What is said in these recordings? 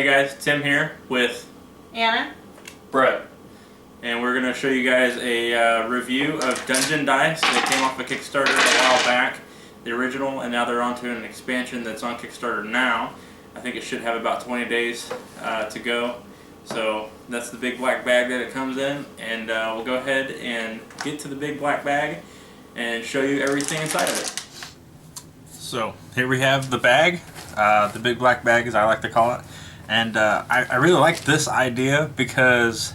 Hey guys, Tim here with Anna. Brett, and we're going to show you guys a review of Dungeon Dice. They came off a Kickstarter a while back, the original, and now they're onto an expansion that's on Kickstarter now. I think it should have about 20 days to go. So that's the big black bag that it comes in, and we'll go ahead and get to the big black bag and show you everything inside of it. So here we have the bag, the big black bag as I like to call it. And I really like this idea because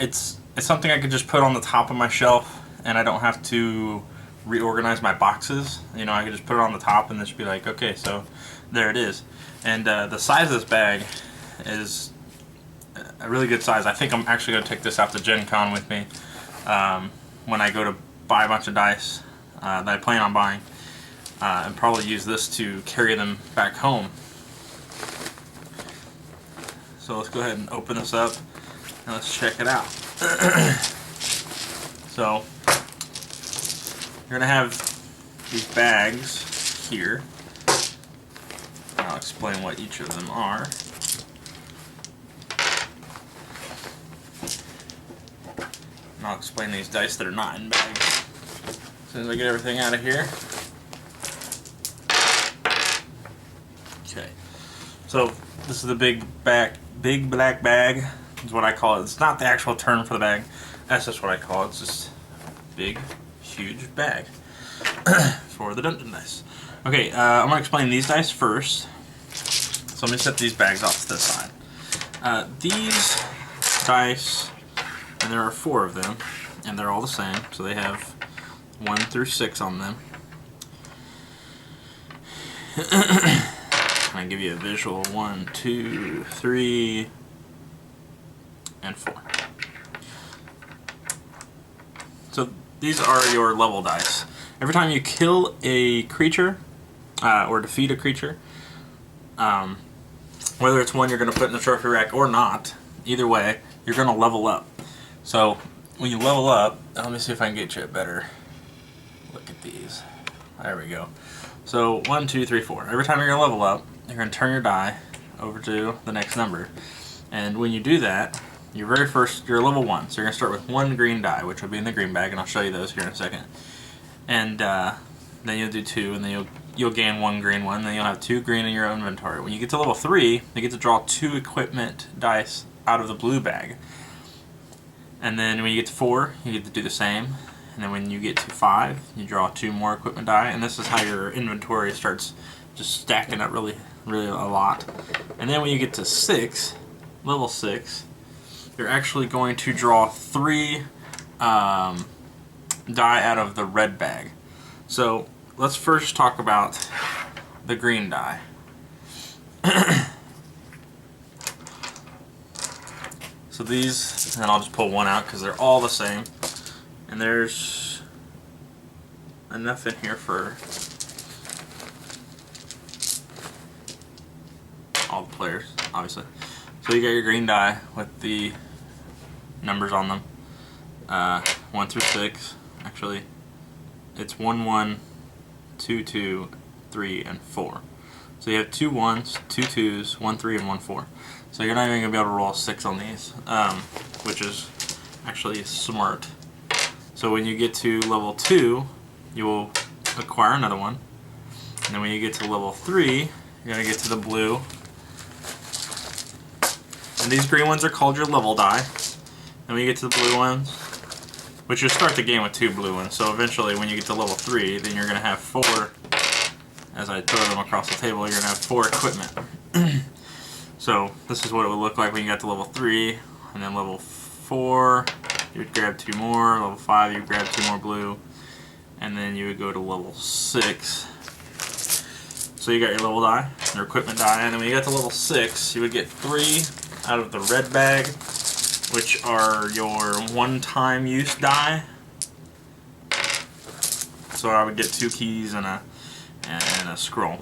it's something I could just put on the top of my shelf and I don't have to reorganize my boxes. You know, I could just put it on the top and just be like, okay, so there it is. And the size of this bag is a really good size. I think I'm actually going to take this out to Gen Con with me when I go to buy a bunch of dice that I plan on buying, and probably use this to carry them back home. So let's go ahead and open this up and let's check it out. So you're going to have these bags here. I'll explain what each of them are. And I'll explain these dice that are not in bags. As soon as I get everything out of here. Okay. So this is the big black bag is what I call it. It's not the actual term for the bag. That's just what I call it. It's just a big, huge bag for the Dungeon dice. Okay, I'm going to explain these dice first. So let me set these bags off to the side. These dice, and there are 4 of them, and they're all the same. So they have 1 through 6 on them. I give you a visual 1, 2, 3, and 4. So these are your level dice. Every time you kill a creature or defeat a creature, whether it's one you're going to put in the trophy rack or not, either way, you're going to level up. So when you level up, let me see if I can get you a better look at these. There we go. So 1, 2, 3, 4. Every time you're going to level up, you're going to turn your die over to the next number. And when you do that, you're level 1. So you're going to start with 1 green die, which will be in the green bag, and I'll show you those here in a second. And then you'll do 2, and then you'll gain 1 green one, and then you'll have 2 green in your inventory. When you get to level 3, you get to draw 2 equipment dice out of the blue bag. And then when you get to 4, you get to do the same. And then when you get to 5, you draw 2 more equipment die, and this is how your inventory starts just stacking up really a lot. And then when you get to 6, level 6, you're actually going to draw 3 die out of the red bag. So let's first talk about the green die. So these, and I'll just pull one out because they're all the same. And there's enough in here for all the players, obviously. So you got your green die with the numbers on them. 1 through 6. Actually, it's 1, 1, 2, 2, 3, and 4. So you have 2 1s, 2 2s, 1 3, and 1 4. So you're not even going to be able to roll a 6 on these, which is actually smart. So when you get to level 2, you will acquire another one. And then when you get to level 3, you're going to get to the blue. And these green ones are called your level die. And when you get to the blue ones, which you start the game with 2 blue ones, so eventually when you get to level 3, then you're going to have 4, as I throw them across the table, you're going to have 4 equipment. So this is what it would look like when you got to level 3, and then level 4, you would grab 2 more, level 5 you would grab 2 more blue, and then you would go to level 6. So you got your level die, your equipment die, and then when you got to level 6, you would get 3 out of the red bag, which are your one-time use die. So I would get 2 keys and a scroll.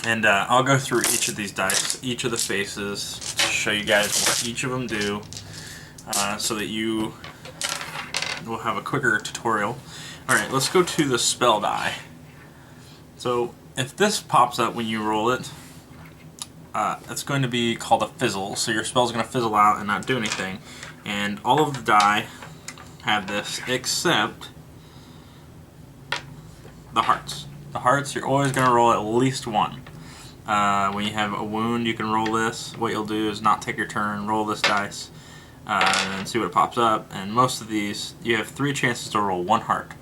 And I'll go through each of these dice, each of the faces, to show you guys what each of them do, so that you will have a quicker tutorial. Alright, let's go to the spell die. So if this pops up when you roll it, it's going to be called a fizzle. So your spell's going to fizzle out and not do anything. And all of the die have this except the hearts. The hearts, you're always going to roll at least one. When you have a wound, you can roll this. What you'll do is not take your turn, roll this dice, and then see what pops up. And most of these, you have 3 chances to roll 1 heart.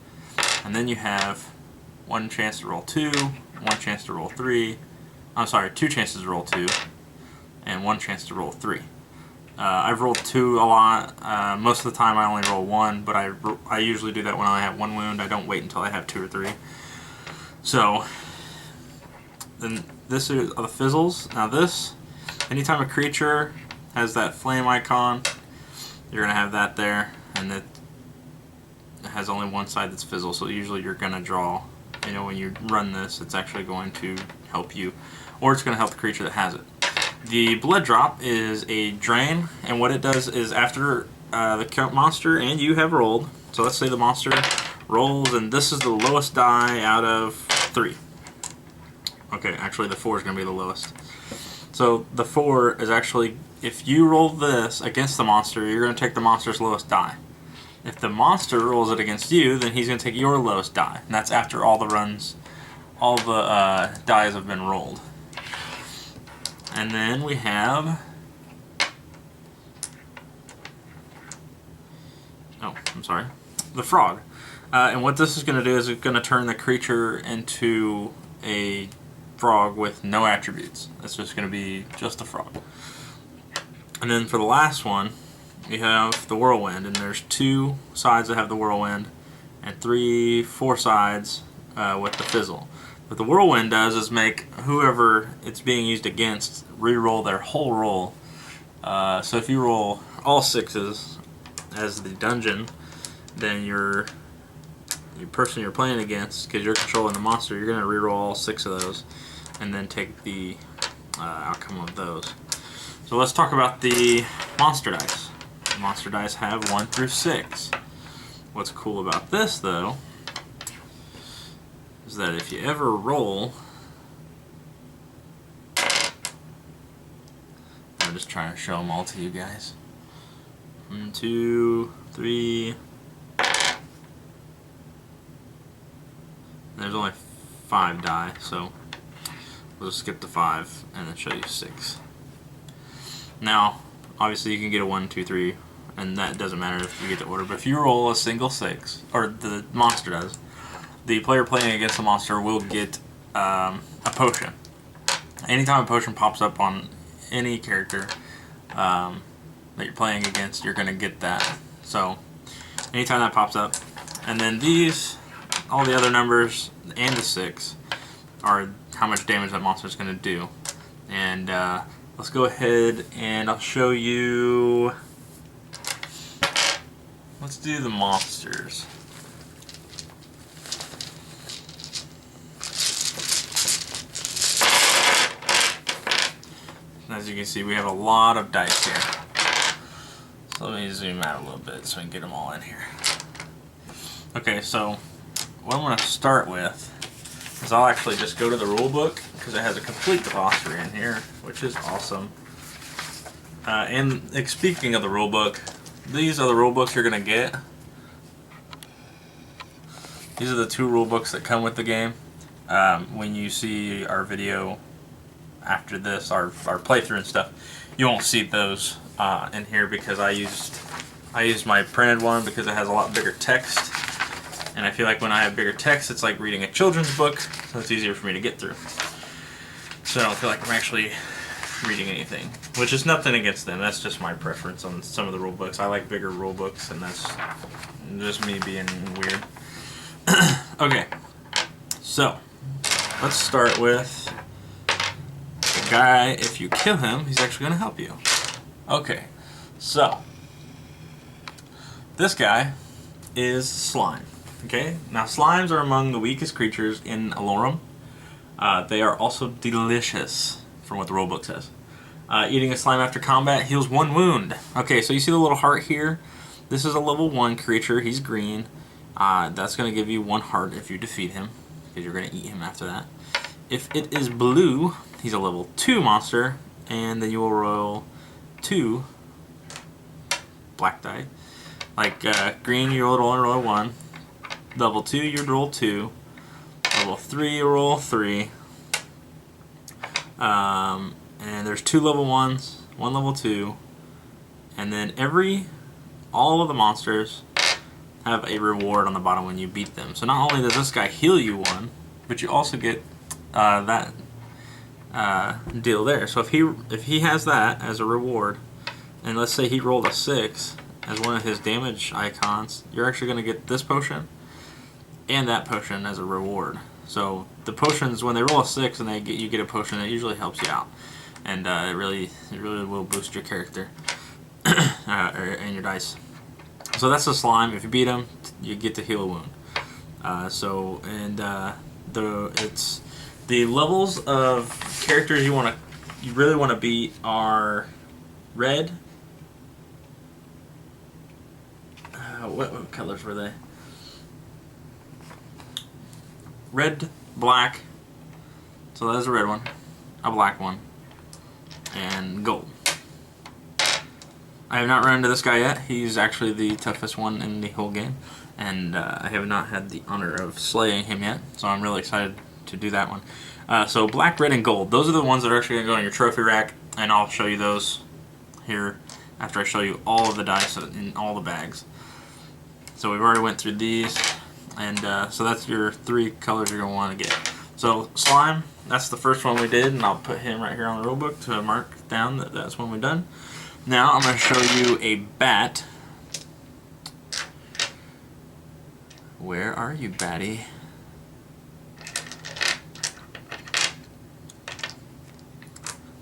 And then you have 1 chance to roll 2, 1 chance to roll 3. I'm sorry, 2 chances to roll 2, and 1 chance to roll 3. I've rolled 2 a lot. Most of the time I only roll 1, but I usually do that when I have 1 wound. I don't wait until I have 2 or 3. So, then this is the fizzles. Now this, anytime a creature has that flame icon, you're going to have that there, and it has only one side that's fizzle, so usually you're going to draw. You know, when you run this, it's actually going to help you, or it's going to help the creature that has it. The blood drop is a drain, and what it does is after the monster and you have rolled, so let's say the monster rolls, and this is the lowest die out of 3. Okay, actually the 4 is going to be the lowest. So the 4 is actually, if you roll this against the monster, you're going to take the monster's lowest die. If the monster rolls it against you, then he's going to take your lowest die. And that's after all the runs, all the dies have been rolled. And then we have... Oh, I'm sorry. The frog. And what this is going to do is it's going to turn the creature into a frog with no attributes. It's just going to be just a frog. And then for the last one, you have the whirlwind, and there's 2 sides that have the whirlwind, and 4 sides with the fizzle. What the whirlwind does is make whoever it's being used against re-roll their whole roll. So if you roll all 6s as the dungeon, then your person you're playing against, because you're controlling the monster, you're going to re-roll all 6 of those, and then take the outcome of those. So let's talk about the monster dice. The monster dice have 1 through 6. What's cool about this, though, is that if you ever roll... I'm just trying to show them all to you guys. 1, 2, 3... There's only 5 die, so we'll just skip the 5 and then show you 6. Now, obviously you can get a 1, 2, 3, and that doesn't matter if you get the order, but if you roll a single 6, or the monster does, the player playing against the monster will get a potion. Anytime a potion pops up on any character that you're playing against, you're going to get that. So, anytime that pops up. And then these, all the other numbers, and the 6, are how much damage that monster is going to do. And let's go ahead and I'll show you... Let's do the monsters. As you can see, we have a lot of dice here. So let me zoom out a little bit so we can get them all in here. Okay, so what I'm going to start with is I'll actually just go to the rule book, because it has a complete glossary in here, which is awesome. And speaking of the rule book, these are the rule books you're going to get. These are the 2 rule books that come with the game. When you see our video after this, our playthrough and stuff, you won't see those in here, because I used my printed one because it has a lot bigger text, and I feel like when I have bigger text, it's like reading a children's book, so it's easier for me to get through. So I don't feel like I'm actually reading anything, which is nothing against them. That's just my preference on some of the rule books. I like bigger rule books, and that's just me being weird. Okay, so let's start with the guy. If you kill him, he's actually going to help you. Okay, so this guy is slime. Okay, now slimes are among the weakest creatures in Alorum. They are also delicious, from what the rulebook says. Eating a slime after combat heals 1 wound. Okay, so you see the little heart here? This is a level 1 creature. He's green. That's going to give you 1 heart if you defeat him, because you're going to eat him after that. If it is blue, he's a level 2 monster, and then you will roll 2 black die. Like green, you only roll 1. Level 2, you roll 2. Level 3, you roll 3. And there's 2 level 1s, 1 level 2, and then all of the monsters have a reward on the bottom when you beat them. So not only does this guy heal you 1, but you also get that deal there. So if he has that as a reward, and let's say he rolled a 6 as one of his damage icons, you're actually going to get this potion and that potion as a reward. So the potions, when they roll a 6 and you get a potion, it usually helps you out, and it really will boost your character and your dice. So that's the slime. If you beat him, you get to heal a wound. It's the levels of characters you really want to beat are red. What colors were they? Red, black. So that's a red one, a black one, and gold. I have not run into this guy yet. He's actually the toughest one in the whole game, and I have not had the honor of slaying him yet, so I'm really excited to do that one. So black, red, and gold. Those are the ones that are actually going to go on your trophy rack, and I'll show you those here after I show you all of the dice in all the bags. So we've already went through these, and so that's your 3 colors you're going to want to get. So slime, that's the first one we did, and I'll put him right here on the rulebook to mark down that that's when we're done. Now I'm going to show you a bat. Where are you, batty?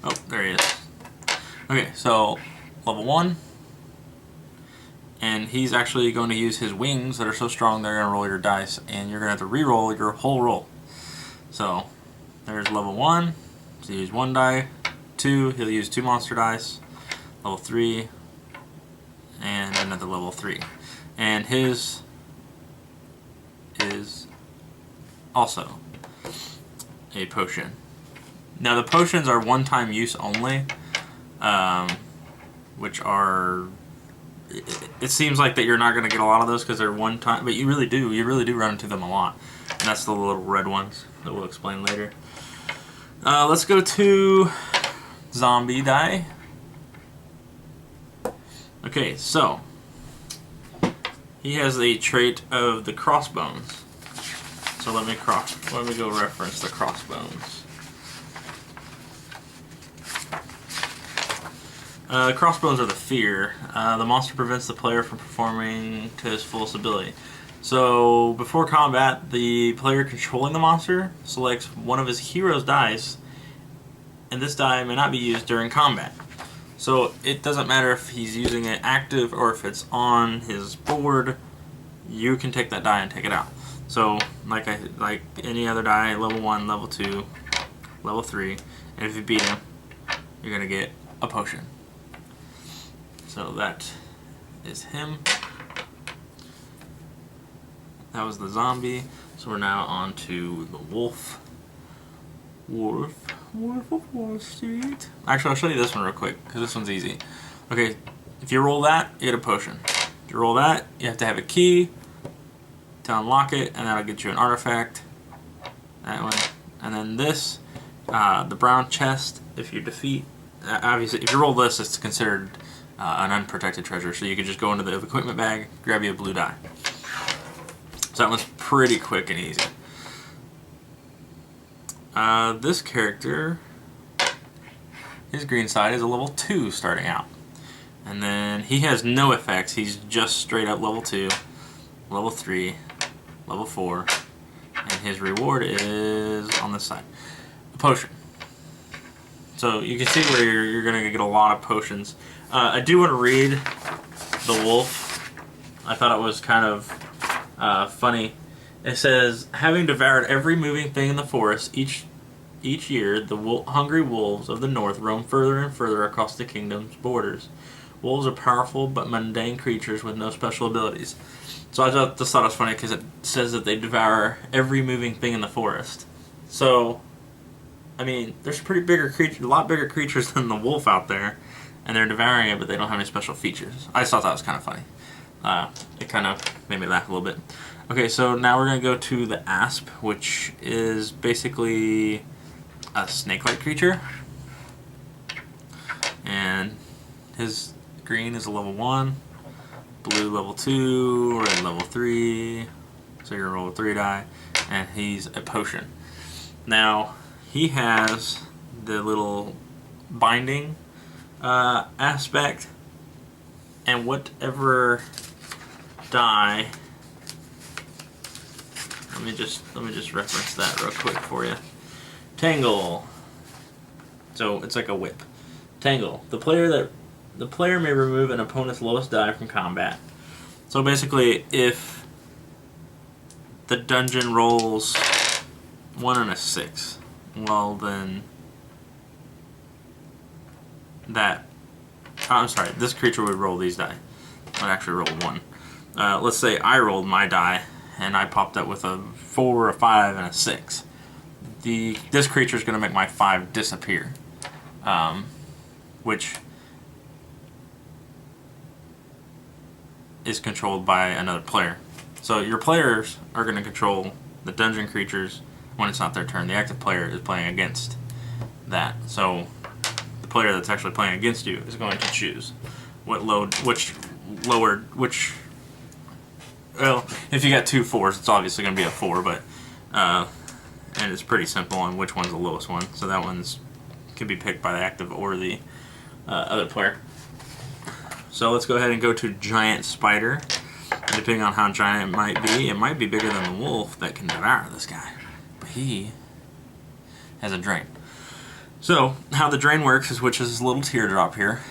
Oh, there he is. Okay, so level 1. And he's actually going to use his wings that are so strong they're going to roll your dice, and you're going to have to re-roll your whole roll. So there's level 1. So he use 1 die. 2, he'll use 2 monster dice. Level 3, and another level 3. And his is also a potion. Now the potions are one-time use only, which are, it seems like that you're not going to get a lot of those because they're one time, but you really do run into them a lot. And that's the little red ones that we'll explain later. Let's go to zombie die. Okay, so he has a trait of the crossbones. So let me go reference the crossbones. Crossbones are the fear. The monster prevents the player from performing to his fullest ability. So before combat, the player controlling the monster selects one of his hero's dice, and this die may not be used during combat. So it doesn't matter if he's using it active or if it's on his board, you can take that die and take it out. So like any other die, level 1, level 2, level 3, and if you beat him, you're going to get a potion. So that is him. That was the zombie. So we're now on to the wolf. Wolf of Wall Street. Actually, I'll show you this one real quick, because this one's easy. Okay, if you roll that, you get a potion. If you roll that, you have to have a key to unlock it, and that'll get you an artifact. That one. And then this, the brown chest, if you defeat, obviously, if you roll this, it's considered an unprotected treasure, so you can just go into the equipment bag, grab you a blue die. So that one's pretty quick and easy. This character, his green side is a level 2 starting out. And then he has no effects, he's just straight up level 2, level 3, level 4, and his reward is on this side, a potion. So you can see where you're going to get a lot of potions. I do want to read the wolf. I thought it was kind of funny. It says, having devoured every moving thing in the forest, each year the hungry wolves of the north roam further and further across the kingdom's borders. Wolves are powerful but mundane creatures with no special abilities. So I just thought it was funny because it says that they devour every moving thing in the forest. So I mean, there's pretty bigger creatures, a lot bigger creatures than the wolf out there, and they're devouring it, but they don't have any special features. I just thought that was kind of funny. It kind of made me laugh a little bit. Okay, so now we're going to go to the Asp, which is basically a snake-like creature. And his green is a level 1, blue level 2, red level 3, so you're gonna roll a 3 die, and he's a potion. Now, he has the little binding aspect, and whatever die, let me just reference that real quick for you. Tangle. So it's like a whip. Tangle. The player may remove an opponent's lowest die from combat. So basically, if the dungeon rolls 1 and a 6, well then I'm sorry, this creature would roll these die. I'd actually roll 1. Let's say I rolled my die and I popped up with a 4, a 5, and a 6. This creature is going to make my 5 disappear, which is controlled by another player. So your players are going to control the dungeon creatures when it's not their turn. The active player is playing against that. So the player that's actually playing against you is going to choose well, if you got 2 4s, it's obviously going to be a 4, but and it's pretty simple on which one's the lowest one. So that one's can be picked by the active or the other player. So let's go ahead and go to Giant Spider. And depending on how giant it might be bigger than the wolf that can devour this guy. But he has a drain. So how the drain works is, which is this little teardrop here.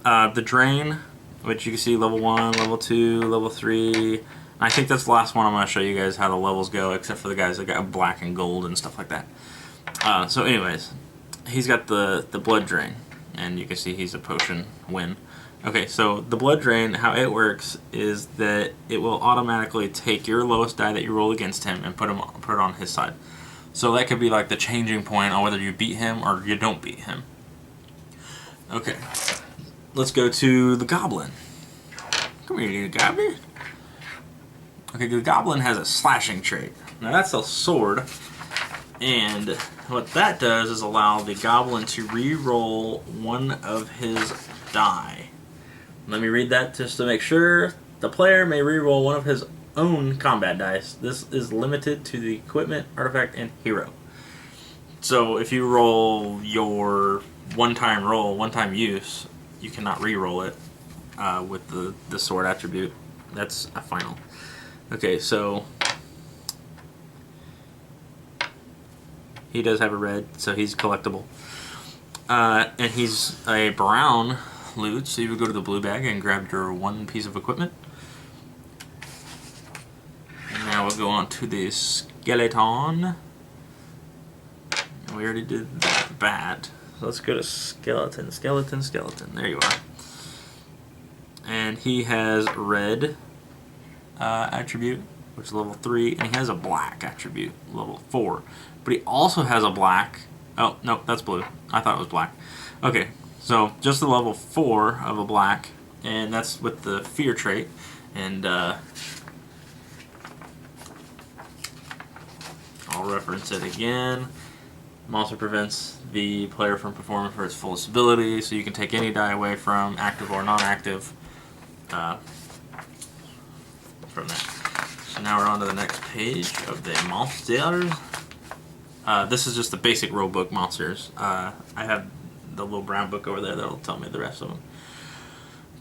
The drain, which you can see level 1, level 2, level 3. I think that's the last one I'm going to show you guys how the levels go, except for the guys that got black and gold and stuff like that. So anyways, he's got the blood drain, and you can see he's a potion win. Okay, so the blood drain, how it works is that it will automatically take your lowest die that you roll against him and put it on his side. So that could be like the changing point on whether you beat him or you don't beat him. Okay, let's go to the Goblin. Come here, you goblin. Okay, the Goblin has a slashing trait. Now that's a sword, and what that does is allow the Goblin to re-roll one of his die. Let me read that just to make sure. The player may re-roll one of his own combat dice. This is limited to the equipment, artifact, and hero. So if you roll your one-time use, you cannot re-roll it with the sword attribute. That's a final. Okay, so he does have a red, so he's collectible. And he's a brown loot, so you would go to the blue bag and grab your 1 piece of equipment. And now we'll go on to the skeleton. We already did that bat. So let's go to skeleton. There you are. And he has red attribute, which is level 3, and he has a black attribute, level 4. But he also has a black. Oh, no, that's blue. I thought it was black. Okay, so just the level 4 of a black, and that's with the fear trait. And I'll reference it again. Monster prevents the player from performing for its fullest ability, so you can take any die away from active or non-active from that. So now we're on to the next page of the monsters. This is just the basic rulebook monsters. I have the little brown book over there that'll tell me the rest of them.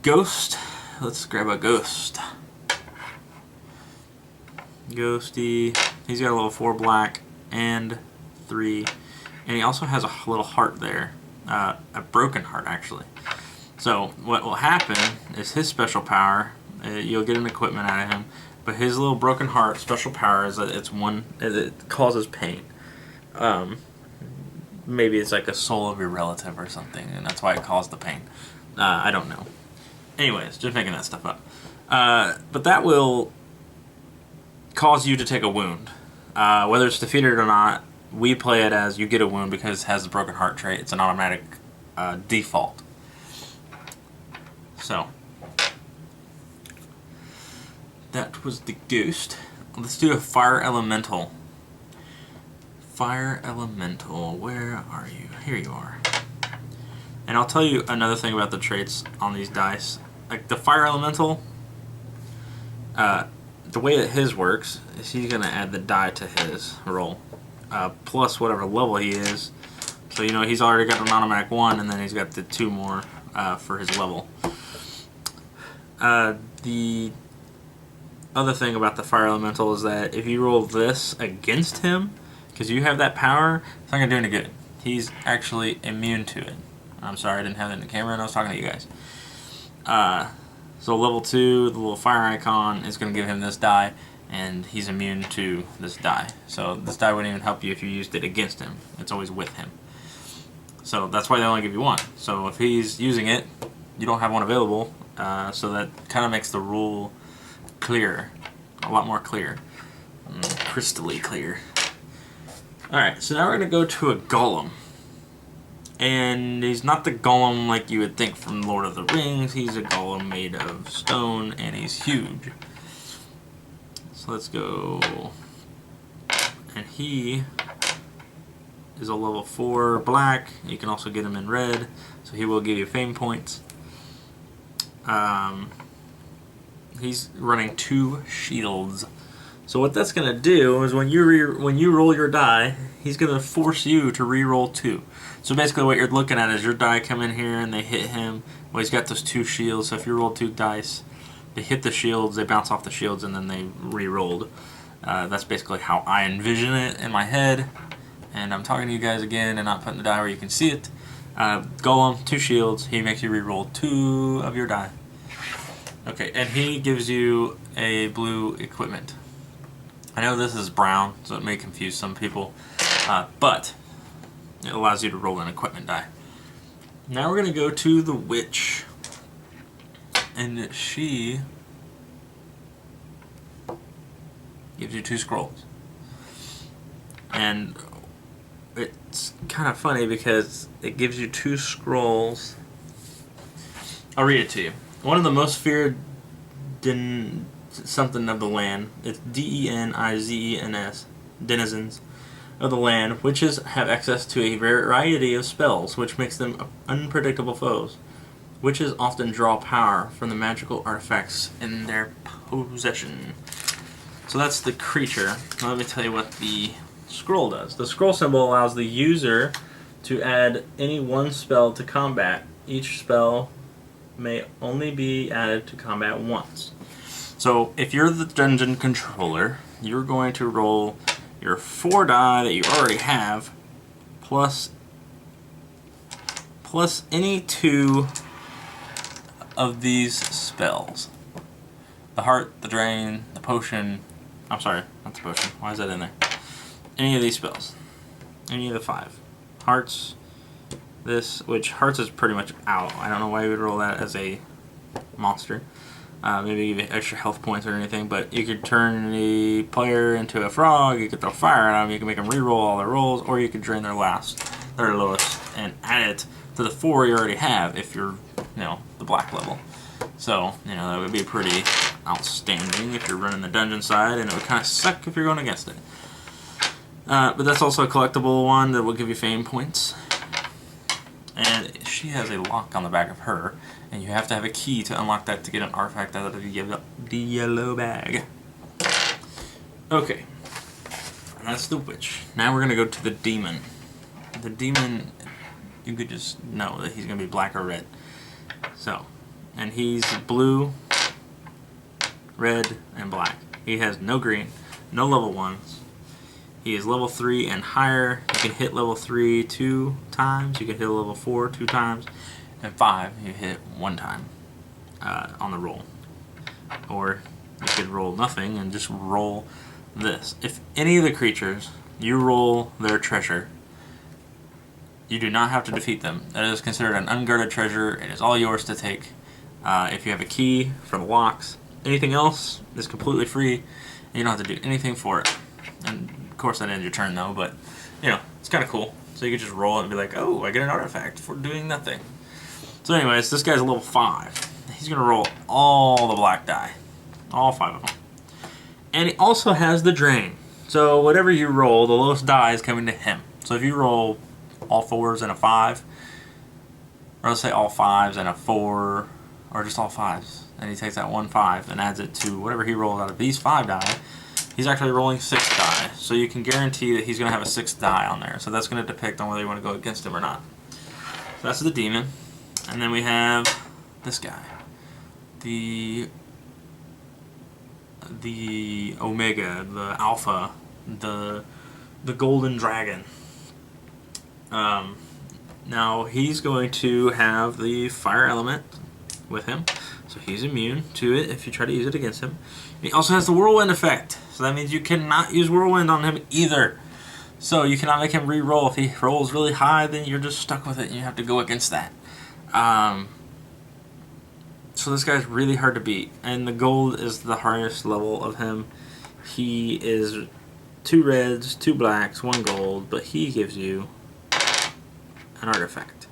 Ghost. Let's grab a ghost. Ghosty. He's got a level 4 black and 3. And he also has a little heart there. A broken heart, actually. So what will happen is his special power, you'll get an equipment out of him, but his little broken heart special power is that it causes pain. Maybe it's like a soul of your relative or something, and that's why it caused the pain. I don't know. Anyways, just making that stuff up. But that will cause you to take a wound. Whether it's defeated or not, we play it as you get a wound because it has the broken heart trait. It's an automatic default. So that was the Ghost. Let's do a Fire Elemental. Fire Elemental, where are you? Here you are. And I'll tell you another thing about the traits on these dice. Like the Fire Elemental, the way that his works is he's going to add the die to his roll, plus whatever level he is. So, you know, he's already got an automatic 1, and then he's got the 2 more for his level. The other thing about the Fire Elemental is that if you roll this against him, because you have that power, it's not going to do any good. He's actually immune to it. I'm sorry, I didn't have it in the camera and I was talking to you guys. So level 2, the little fire icon is going to give him this die, and he's immune to this die. So this die wouldn't even help you if you used it against him. It's always with him. So that's why they only give you 1. So if he's using it, you don't have 1 available. So that kind of makes the rule clear, a lot more clear, crystally clear. Alright, so now we're going to go to a Golem. And he's not the Golem like you would think from Lord of the Rings. He's a Golem made of stone, and he's huge. So let's go. And he is a level 4 black. You can also get him in red, so he will give you fame points. He's running 2 shields. So what that's going to do is when you roll your die, he's going to force you to re-roll 2. So basically what you're looking at is your die come in here and they hit him. Well, he's got those 2 shields, so if you roll 2 dice, they hit the shields, they bounce off the shields, and then they re-rolled. That's basically how I envision it in my head. And I'm talking to you guys again and not putting the die where you can see it. Golem, 2 shields, he makes you re-roll 2 of your die. Okay, and he gives you a blue equipment. I know this is brown, so it may confuse some people, but it allows you to roll an equipment die. Now we're going to go to the Witch, and she gives you 2 scrolls. And it's kind of funny because it gives you 2 scrolls. I'll read it to you. One of the most feared something of the land. It's D-E-N-I-Z-E-N-S. Denizens of the land. Witches have access to a variety of spells, which makes them unpredictable foes. Witches often draw power from the magical artifacts in their possession. So that's the creature. Now let me tell you what the scroll does. The scroll symbol allows the user to add any 1 spell to combat. Each spell may only be added to combat once. So if you're the dungeon controller, you're going to roll your 4 die that you already have, plus any 2 of these spells. The heart, the drain, the potion. I'm sorry, not the potion. Why is that in there? Any of these spells. Any of the 5. Hearts, this, which hearts is pretty much out. I don't know why you would roll that as a monster. Maybe give you extra health points or anything, but you could turn the player into a frog, you could throw fire at them, you can make them re-roll all their rolls, or you could drain their lowest, and add it to the 4 you already have if you're, the black level. So, that would be pretty outstanding if you're running the dungeon side, and it would kind of suck if you're going against it. But that's also a collectible one that will give you fame points. And she has a lock on the back of her, and you have to have a key to unlock that to get an artifact out of the yellow bag. Okay, and that's the Witch. Now we're going to go to the Demon. The Demon, you could just know that he's going to be black or red. So, and he's blue, red, and black. He has no green, no level 1s. He is level 3 and higher. You can hit level 3 2 times. You can hit level 4 2 times. And 5, you hit 1 time on the roll. Or you could roll nothing and just roll this. If any of the creatures, you roll their treasure, you do not have to defeat them. That is considered an unguarded treasure. It is all yours to take. If you have a key for the locks, anything else is completely free. And you don't have to do anything for it. And of course that ends your turn though, but you know, it's kind of cool. So you could just roll it and be like, oh, I get an artifact for doing nothing. So anyways, this guy's a level 5. He's going to roll all the black die. All 5 of them. And he also has the drain. So whatever you roll, the lowest die is coming to him. So if you roll all 4s and a 5, or let's say all 5s and a 4, or just all 5s, and he takes that 1 5 and adds it to whatever he rolls out of these 5 die, he's actually rolling 6 die. So you can guarantee that he's going to have a 6th die on there. So that's going to depict on whether you want to go against him or not. So that's the demon. And then we have this guy. The Omega, the Alpha, the Golden Dragon. Now he's going to have the fire element with him, so he's immune to it if you try to use it against him. He also has the whirlwind effect, so that means you cannot use whirlwind on him either. So you cannot make him re-roll. If he rolls really high, then you're just stuck with it and you have to go against that. So this guy's really hard to beat, and the gold is the hardest level of him. He is 2 reds, 2 blacks, 1 gold, but he gives you an artifact.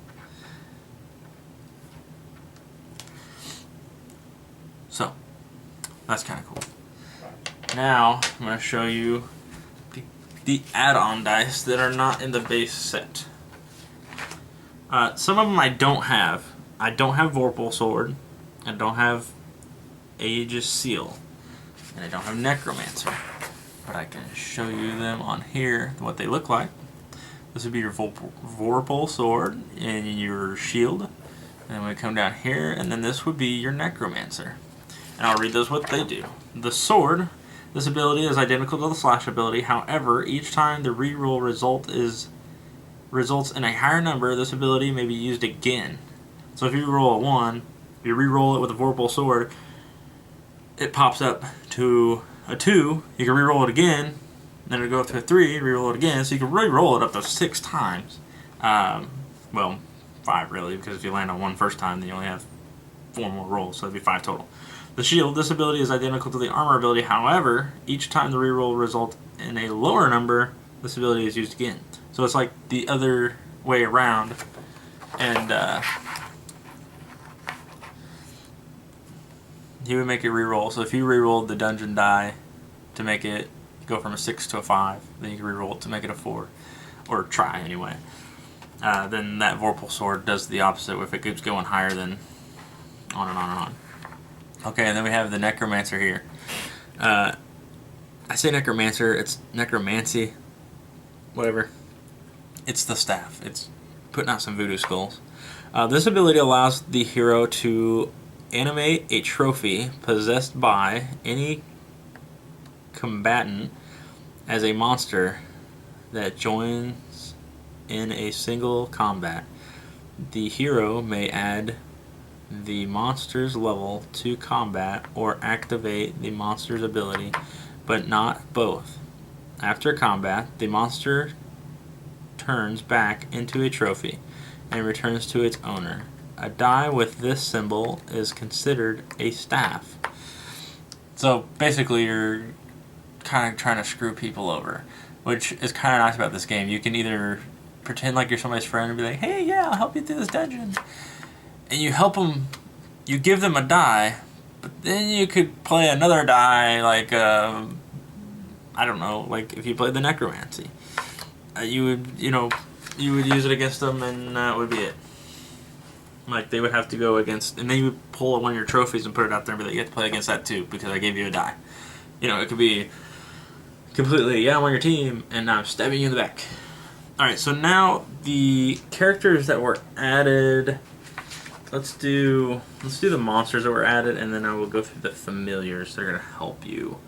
So that's kind of cool. Now I'm going to show you the add-on dice that are not in the base set. Some of them I don't have. I don't have Vorpal Sword. I don't have Aegis Seal. And I don't have Necromancer. But I can show you them on here, what they look like. This would be your Vorpal Sword and your shield. And then we come down here, and then this would be your Necromancer. And I'll read those what they do. The sword, this ability is identical to the slash ability. However, each time the reroll results in a higher number, this ability may be used again. So if you roll a 1, if you re-roll it with a Vorpal Sword, it pops up to a 2, you can re-roll it again, then it'll go up to a 3, re-roll it again, so you can re-roll it up to 6 times. Well, 5 really, because if you land on 1 first time, then you only have 4 more rolls, so it'd be 5 total. The shield, this ability is identical to the armor ability, however, each time the re-roll results in a lower number, this ability is used again. So it's like the other way around, and he would make it re-roll. So if you re-rolled the dungeon die to make it go from a 6 to a 5, then you can re-roll it to make it a 4. Or try, anyway. Then that Vorpal Sword does the opposite. If it keeps going higher, then on and on and on. Okay, and then we have the Necromancer here. I say Necromancer, it's Necromancy. Whatever. It's the staff. It's putting out some voodoo skulls. This ability allows the hero to animate a trophy possessed by any combatant as a monster that joins in a single combat. The hero may add the monster's level to combat or activate the monster's ability, but not both. After combat, the monster turns back into a trophy and returns to its owner. A die with this symbol is considered a staff. So basically you're kind of trying to screw people over, which is kind of nice about this game. You can either pretend like you're somebody's friend and be like, hey, yeah, I'll help you through this dungeon. And you help them, you give them a die, but then you could play another die, like, I don't know, like if you played the Necromancy. You would use it against them, and that would be it. Like, they would have to go against, and then you would pull one of your trophies and put it out there and be like, you have to play against that too, because I gave you a die. You know, it could be completely, yeah, I'm on your team, and I'm stabbing you in the back. Alright, so now the characters that were added, let's do the monsters that were added, and then I will go through the familiars that are going to help you.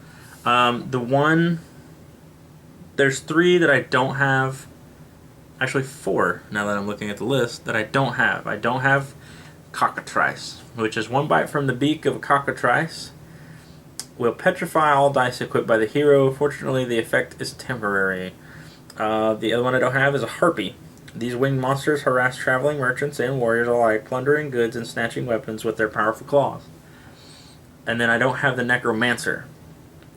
There's 3 that I don't have. Actually 4, now that I'm looking at the list, that I don't have. I don't have Cockatrice, which is 1 bite from the beak of a cockatrice. Will petrify all dice equipped by the hero. Fortunately, the effect is temporary. The other one I don't have is a Harpy. These winged monsters harass traveling merchants and warriors alike, plundering goods and snatching weapons with their powerful claws. And then I don't have the Necromancer.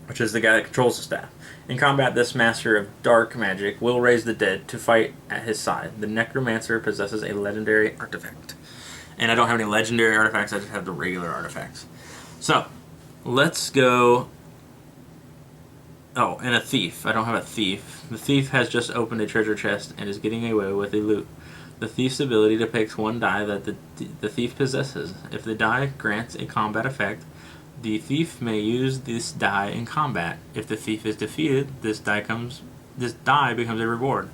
which is the guy that controls the staff. In combat, this master of dark magic will raise the dead to fight at his side. The necromancer possesses a legendary artifact. And I don't have any legendary artifacts, I just have the regular artifacts. So, let's go... Oh, and a thief. I don't have a thief. The thief has just opened a treasure chest and is getting away with a loot. The thief's ability depicts one die that the thief possesses. If the die grants a combat effect, the thief may use this die in combat. If the thief is defeated, this die becomes a reward.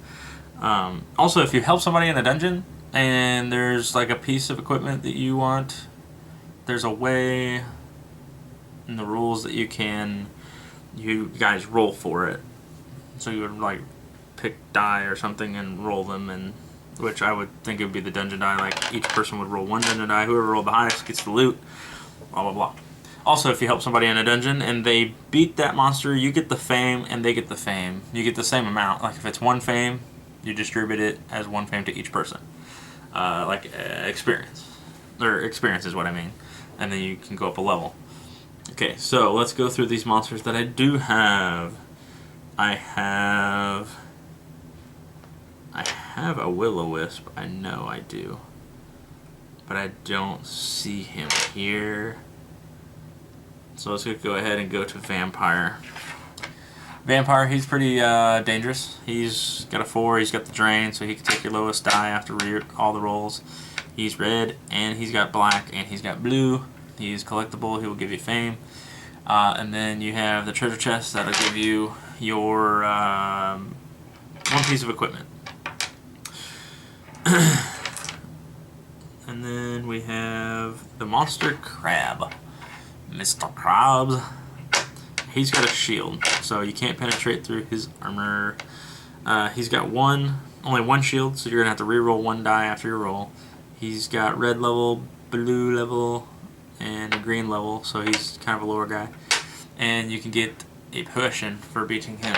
Also, if you help somebody in a dungeon and there's like a piece of equipment that you want, there's a way in the rules that you guys roll for it. So you would like pick die or something and roll them, and which I would think it would be the dungeon die. Like each person would roll one dungeon die. Whoever rolled the highest gets the loot. Blah blah blah. Also, if you help somebody in a dungeon and they beat that monster, you get the fame and they get the fame. You get the same amount. Like if it's one fame, you distribute it as one fame to each person. Experience. Or experience is what I mean. And then you can go up a level. Okay, so let's go through these monsters that I do have. I have a Will-O-Wisp. I know I do. But I don't see him here. So let's go ahead and go to Vampire. Vampire, he's pretty dangerous. He's got a 4, he's got the drain, so he can take your lowest die after all the rolls. He's red, and he's got black, and he's got blue. He's collectible, he will give you fame. And then you have the treasure chest that'll give you your one piece of equipment. And then we have the Monster Crab. Mr. Krabs. He's got a shield, so you can't penetrate through his armor. He's got only one shield, so you're going to have to reroll one die after your roll. He's got red level, blue level, and a green level, so he's kind of a lower guy. And you can get a potion for beating him.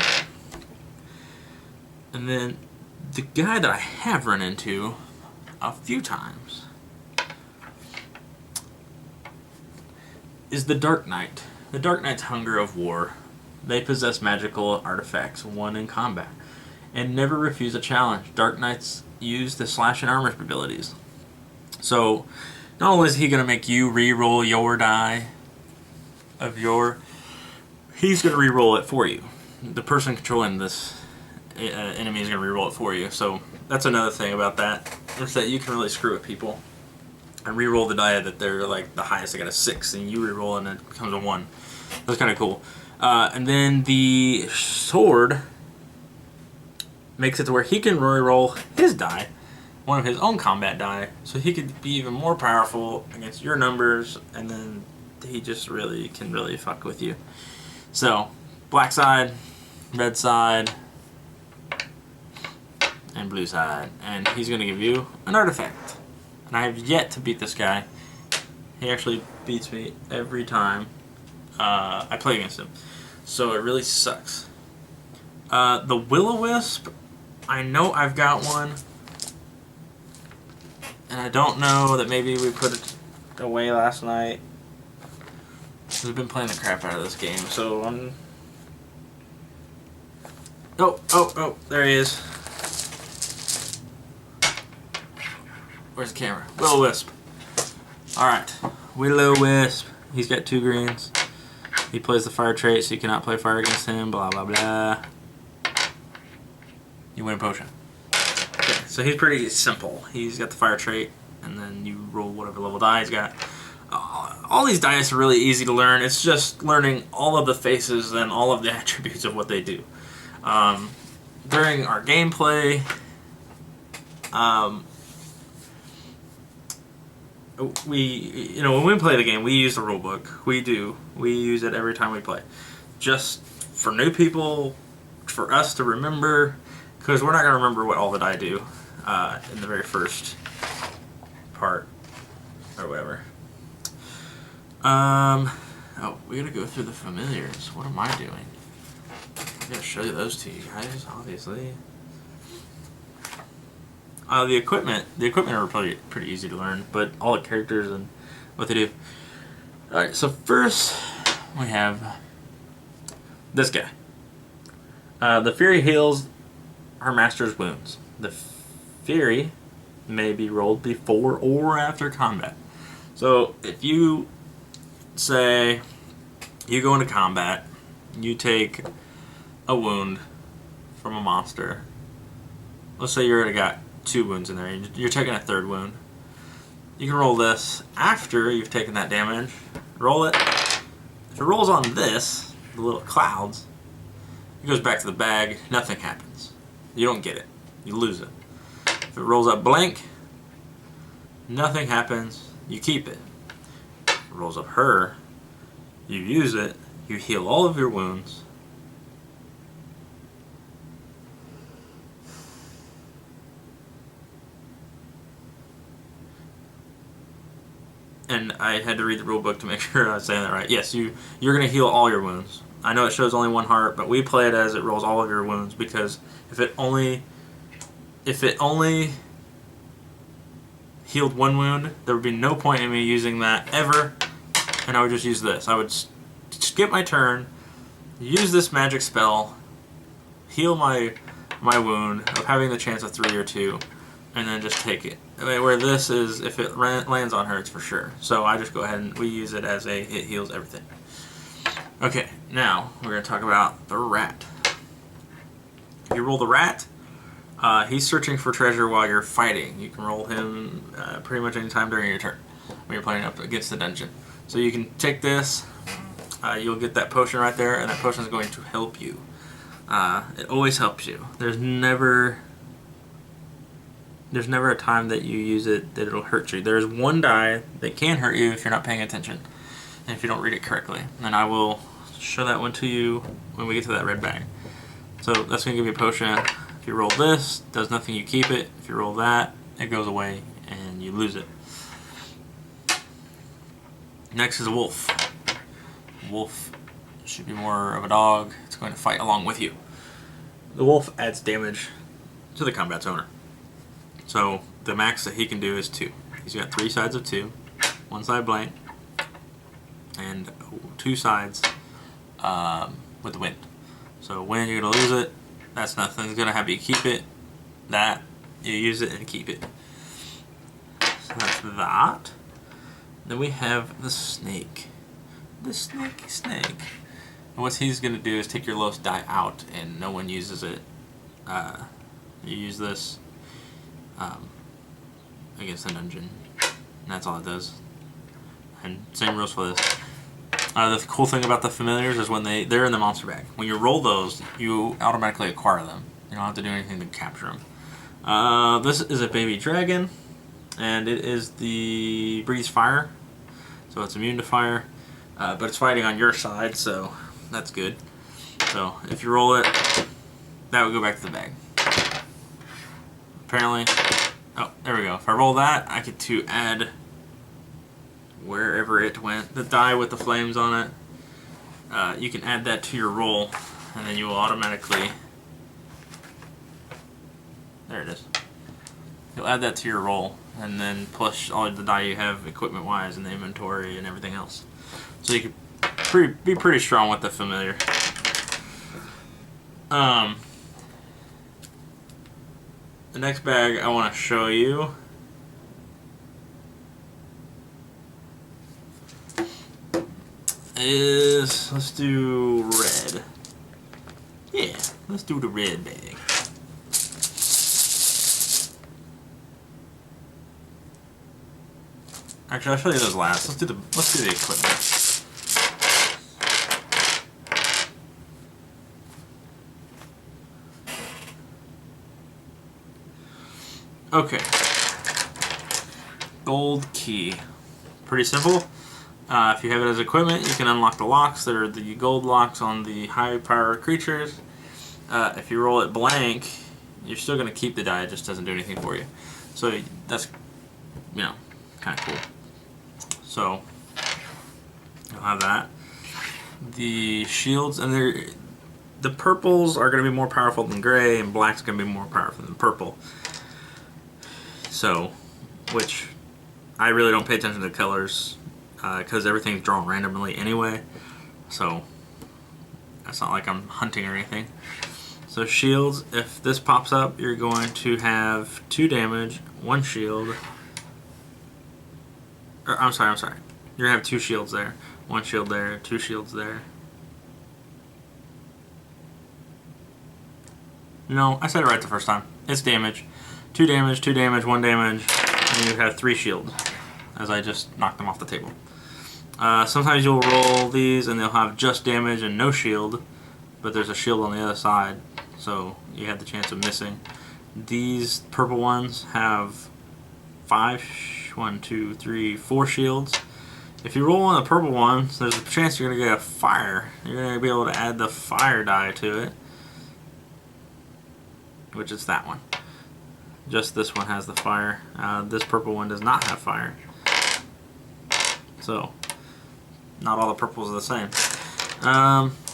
And then the guy that I have run into a few times is the Dark Knight. The Dark Knight's hunger of war. They possess magical artifacts, won in combat, and never refuse a challenge. Dark Knights use the slash and armor abilities. So, not only is he going to make you re-roll your die of he's going to re-roll it for you. The person controlling this enemy is going to re-roll it for you. So, that's another thing about that, is that you can really screw with people and re-roll the die that they're like the highest. They got a 6, and you re-roll and it becomes a 1. That's kind of cool. And then the sword makes it to where he can re-roll his die, one of his own combat die, so he could be even more powerful against your numbers, and then he just can really fuck with you. So, black side, red side, and blue side, and he's going to give you an artifact. And I have yet to beat this guy. He actually beats me every time I play against him. So it really sucks. The Will-O-Wisp, I know I've got one. And I don't know that maybe we put it away last night. We've been playing the crap out of this game, so I'm... Oh, there he is. Where's the camera? Will-O-Wisp. Alright, Will-O-Wisp. He's got 2 greens. He plays the fire trait, so you cannot play fire against him, blah blah blah. You win a potion. Okay, so he's pretty simple. He's got the fire trait, and then you roll whatever level die he's got. All these dice are really easy to learn. It's just learning all of the faces and all of the attributes of what they do. During our gameplay, when we play the game, we use the rulebook. We use it every time we play. Just for new people, for us to remember, because we're not going to remember what all the die do in the very first part, or whatever. We gotta go through the familiars. What am I doing? I gotta show you those to you guys, obviously. The equipment are probably pretty easy to learn, but all the characters and what they do. Alright, so first we have This guy. The Fury heals her master's wounds. The Fury may be rolled before or after combat. So if you say you go into combat, you take a wound from a monster. Let's say you already got 2 wounds in there. You're taking a 3rd wound. You can roll this after you've taken that damage. Roll it. If it rolls on this, the little clouds, it goes back to the bag. Nothing happens. You don't get it. You lose it. If it rolls up blank, nothing happens. You keep it. If it rolls up her, you use it. You heal all of your wounds. And I had to read the rule book to make sure I was saying that right. Yes, you're going to heal all your wounds. I know it shows only 1 heart, but we play it as it rolls all of your wounds, because if it only healed 1 wound, there would be no point in me using that ever, and I would just use this. I would skip my turn, use this magic spell, heal my wound of having the chance of 3 or 2, and then just take it. Where this is, if it lands on her, it's for sure. So I just go ahead and we use it as it heals everything. Okay, now we're going to talk about the rat. If you roll the rat, he's searching for treasure while you're fighting. You can roll him pretty much any time during your turn when you're playing up against the dungeon. So you can take this, you'll get that potion right there, and that potion is going to help you. It always helps you. There's never a time that you use it that it'll hurt you. There's 1 die that can hurt you if you're not paying attention and if you don't read it correctly. And I will show that one to you when we get to that red bag. So that's going to give you a potion. If you roll this, it does nothing, you keep it. If you roll that, it goes away and you lose it. Next is a wolf. Wolf should be more of a dog. It's going to fight along with you. The wolf adds damage to the combat zoner. So the max that he can do is 2. He's got 3 sides of 2, 1 side blank, and 2 sides with the wind. So when you're going to lose it, that's nothing. It's going to have you keep it. That, you use it and keep it. So that's that. Then we have the snake. The snaky snake. And what he's going to do is take your lowest die out, and no one uses it. You use this against the dungeon, and that's all it does. And same rules for this. The cool thing about the familiars is when they're in the monster bag. When you roll those, you automatically acquire them. You don't have to do anything to capture them. This is a baby dragon, and it is the breathes fire, so it's immune to fire, but it's fighting on your side, so that's good. So if you roll it, that would go back to the bag. Apparently, oh, there we go. If I roll that, I get to add wherever it went, the die with the flames on it. You can add that to your roll, and then you will automatically, there it is. You'll add that to your roll, and then plus all of the die you have equipment-wise in the inventory and everything else. So you can be pretty strong with the familiar. The next bag I want to show you is, let's do red. Yeah, let's do the red bag. Actually, I'll show you those last. Let's do the equipment. Okay. Gold key. Pretty simple. If you have it as equipment, you can unlock the locks that are the gold locks on the high power creatures. If you roll it blank, you're still going to keep the die, it just doesn't do anything for you. So that's, you know, kind of cool. So you'll have that. The shields, and the purples are going to be more powerful than gray, and black's going to be more powerful than purple. So, which I really don't pay attention to the colors because everything's drawn randomly anyway. So It's not like I'm hunting or anything. So shields, if this pops up, you're going to have 2 damage, 1 shield. Or, I'm sorry. You're going to have 2 shields there. 1 shield there, 2 shields there. No, I said it right the first time. It's damage. 2 damage, 2 damage, 1 damage, and you have 3 shields, as I just knocked them off the table. Sometimes you'll roll these and they'll have just damage and no shield, but there's a shield on the other side, so you have the chance of missing. These purple ones have 4 shields. If you roll on the purple ones, there's a chance you're going to get a fire. You're going to be able to add the fire die to it, which is that one. Just this one has the fire. This purple one does not have fire. So, not all the purples are the same.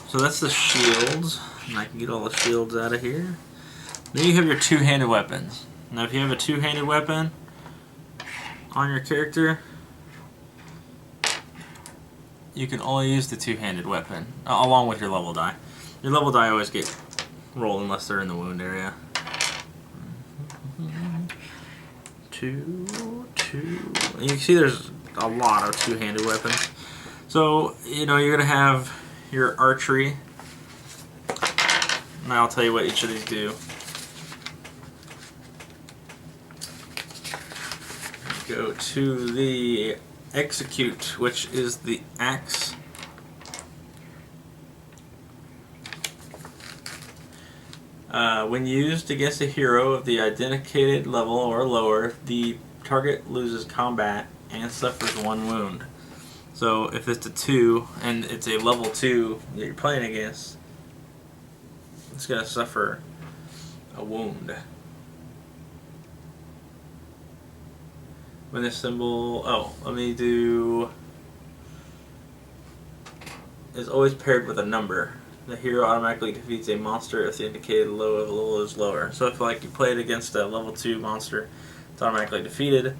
So that's the shields. And I can get all the shields out of here. Then you have your 2-handed weapons. Now if you have a 2-handed weapon on your character, you can only use the 2-handed weapon, along with your level die. Your level die always get rolled unless they're in the wound area. 2. And you can see there's a lot of 2-handed weapons. So, you know, you're going to have your archery. And I'll tell you what each of these do. Go to the execute, which is the axe. When used against a hero of the identified level or lower, the target loses combat and suffers 1 wound. So if it's a 2 and it's a level 2 that you're playing against, it's going to suffer a wound. When this symbol, let me do, is always paired with a number. The hero automatically defeats a monster if the indicated level is lower. So if like you play it against a level 2 monster, it's automatically defeated.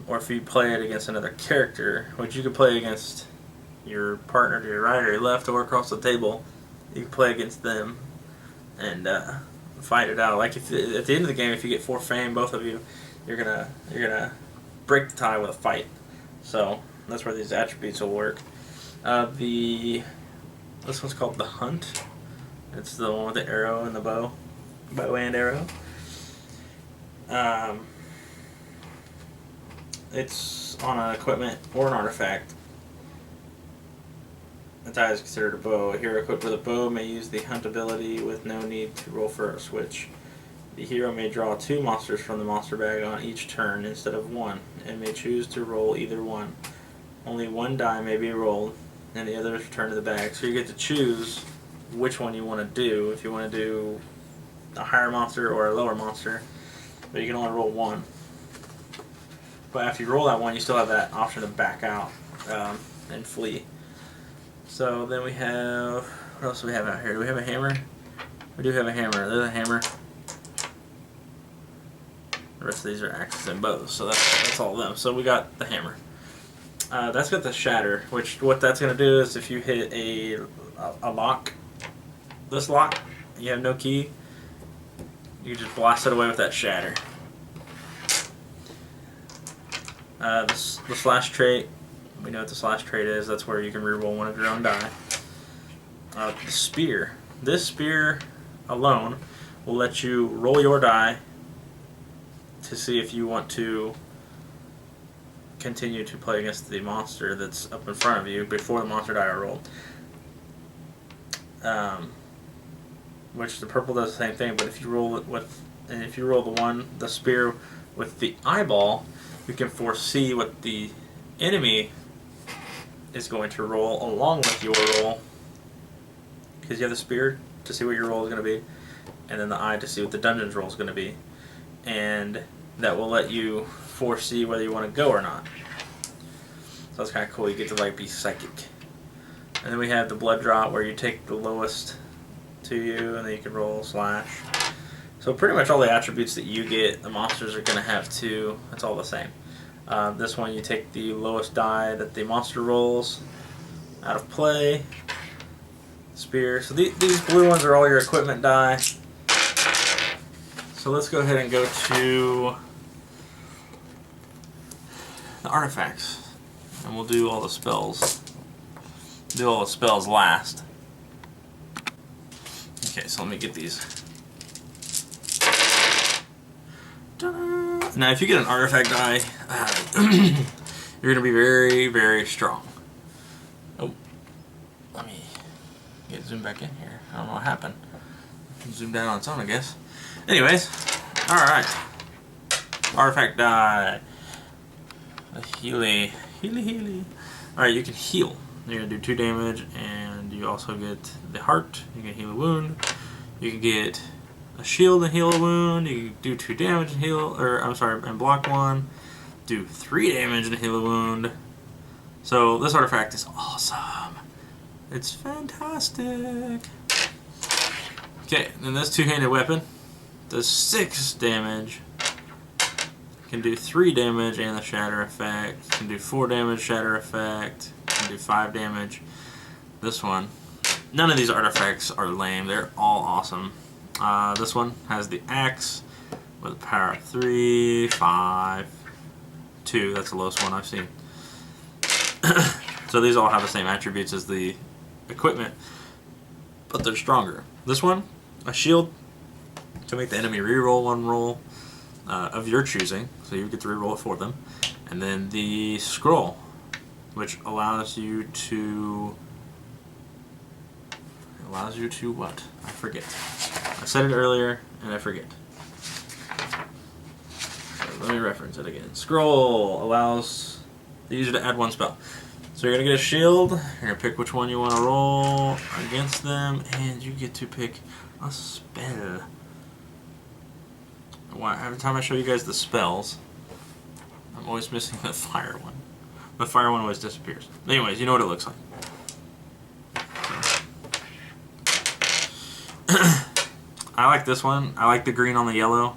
Or if you play it against another character, which you could play against your partner to your right or your left or across the table, you can play against them and fight it out. Like if at the end of the game, if you get 4 fame, both of you, you're gonna break the tie with a fight. So that's where these attributes will work. This one's called the Hunt. It's the one with the arrow and the bow and arrow. It's on an equipment or an artifact. The die is considered a bow. A hero equipped with a bow may use the Hunt ability with no need to roll for a switch. The hero may draw 2 monsters from the monster bag on each turn instead of 1, and may choose to roll either one. Only 1 die may be rolled, and the other is returned to the bag. So you get to choose which one you want to do, if you want to do a higher monster or a lower monster, but you can only roll 1. But after you roll that one, you still have that option to back out and flee. So then we have, what else do we have out here? Do we have a hammer? We do have a hammer. There's a hammer. The rest of these are axes and bows, so that's all of them. So we got the hammer. That's got the shatter, which what that's going to do is if you hit a lock, this lock, you have no key, you just blast it away with that shatter. The slash trait, we know what the slash trait is. That's where you can reroll one of your own die. The spear. This spear alone will let you roll your die to see if you want to continue to play against the monster that's up in front of you before the monster die are rolled. Which the purple does the same thing, but if you roll it with, and if you roll the spear with the eyeball, you can foresee what the enemy is going to roll along with your roll, because you have the spear to see what your roll is going to be, and then the eye to see what the dungeon's roll is going to be, and that will let you foresee whether you want to go or not. So that's kind of cool. You get to like be psychic. And then we have the blood drop, where you take the lowest to you, and then you can roll slash. So pretty much all the attributes that you get, the monsters are going to have too. It's all the same. This one, you take the lowest die that the monster rolls out of play, spear. So these blue ones are all your equipment die. So let's go ahead and go to the artifacts, and we'll do all the spells. Do all the spells last. Okay, so let me get these. Ta-da! Now, if you get an artifact die, you're going to be very, very strong. Oh, let me get zoomed back in here. I don't know what happened. Zoom down on its own, I guess. Anyways, alright. Artifact die. A Healy. Alright, you can heal. You're going to do 2 damage, and you also get the heart. You can heal a wound. You can get a shield and heal a wound. You can do 2 damage and heal, and block 1. Do 3 damage and heal a wound. So this artifact is awesome. It's fantastic. Okay, then this 2-handed weapon does 6 damage. Can do 3 damage and the shatter effect. Can do 4 damage, shatter effect. Can do 5 damage. This one, none of these artifacts are lame. They're all awesome. This one has the axe with a power of 3, 5, 2. That's the lowest one I've seen. So these all have the same attributes as the equipment, but they're stronger. This one, a shield to make the enemy reroll 1 roll of your choosing, so you get to reroll it for them. And then the scroll, which allows you to what? I forget. I said it earlier and I forget. So let me reference it again. Scroll allows the user to add 1 spell. So you're gonna get a shield. You're gonna pick which one you want to roll against them, and you get to pick a spell. Every time I show you guys the spells, I'm always missing the fire one. The fire one always disappears. Anyways, you know what it looks like. I like this one. I like the green on the yellow.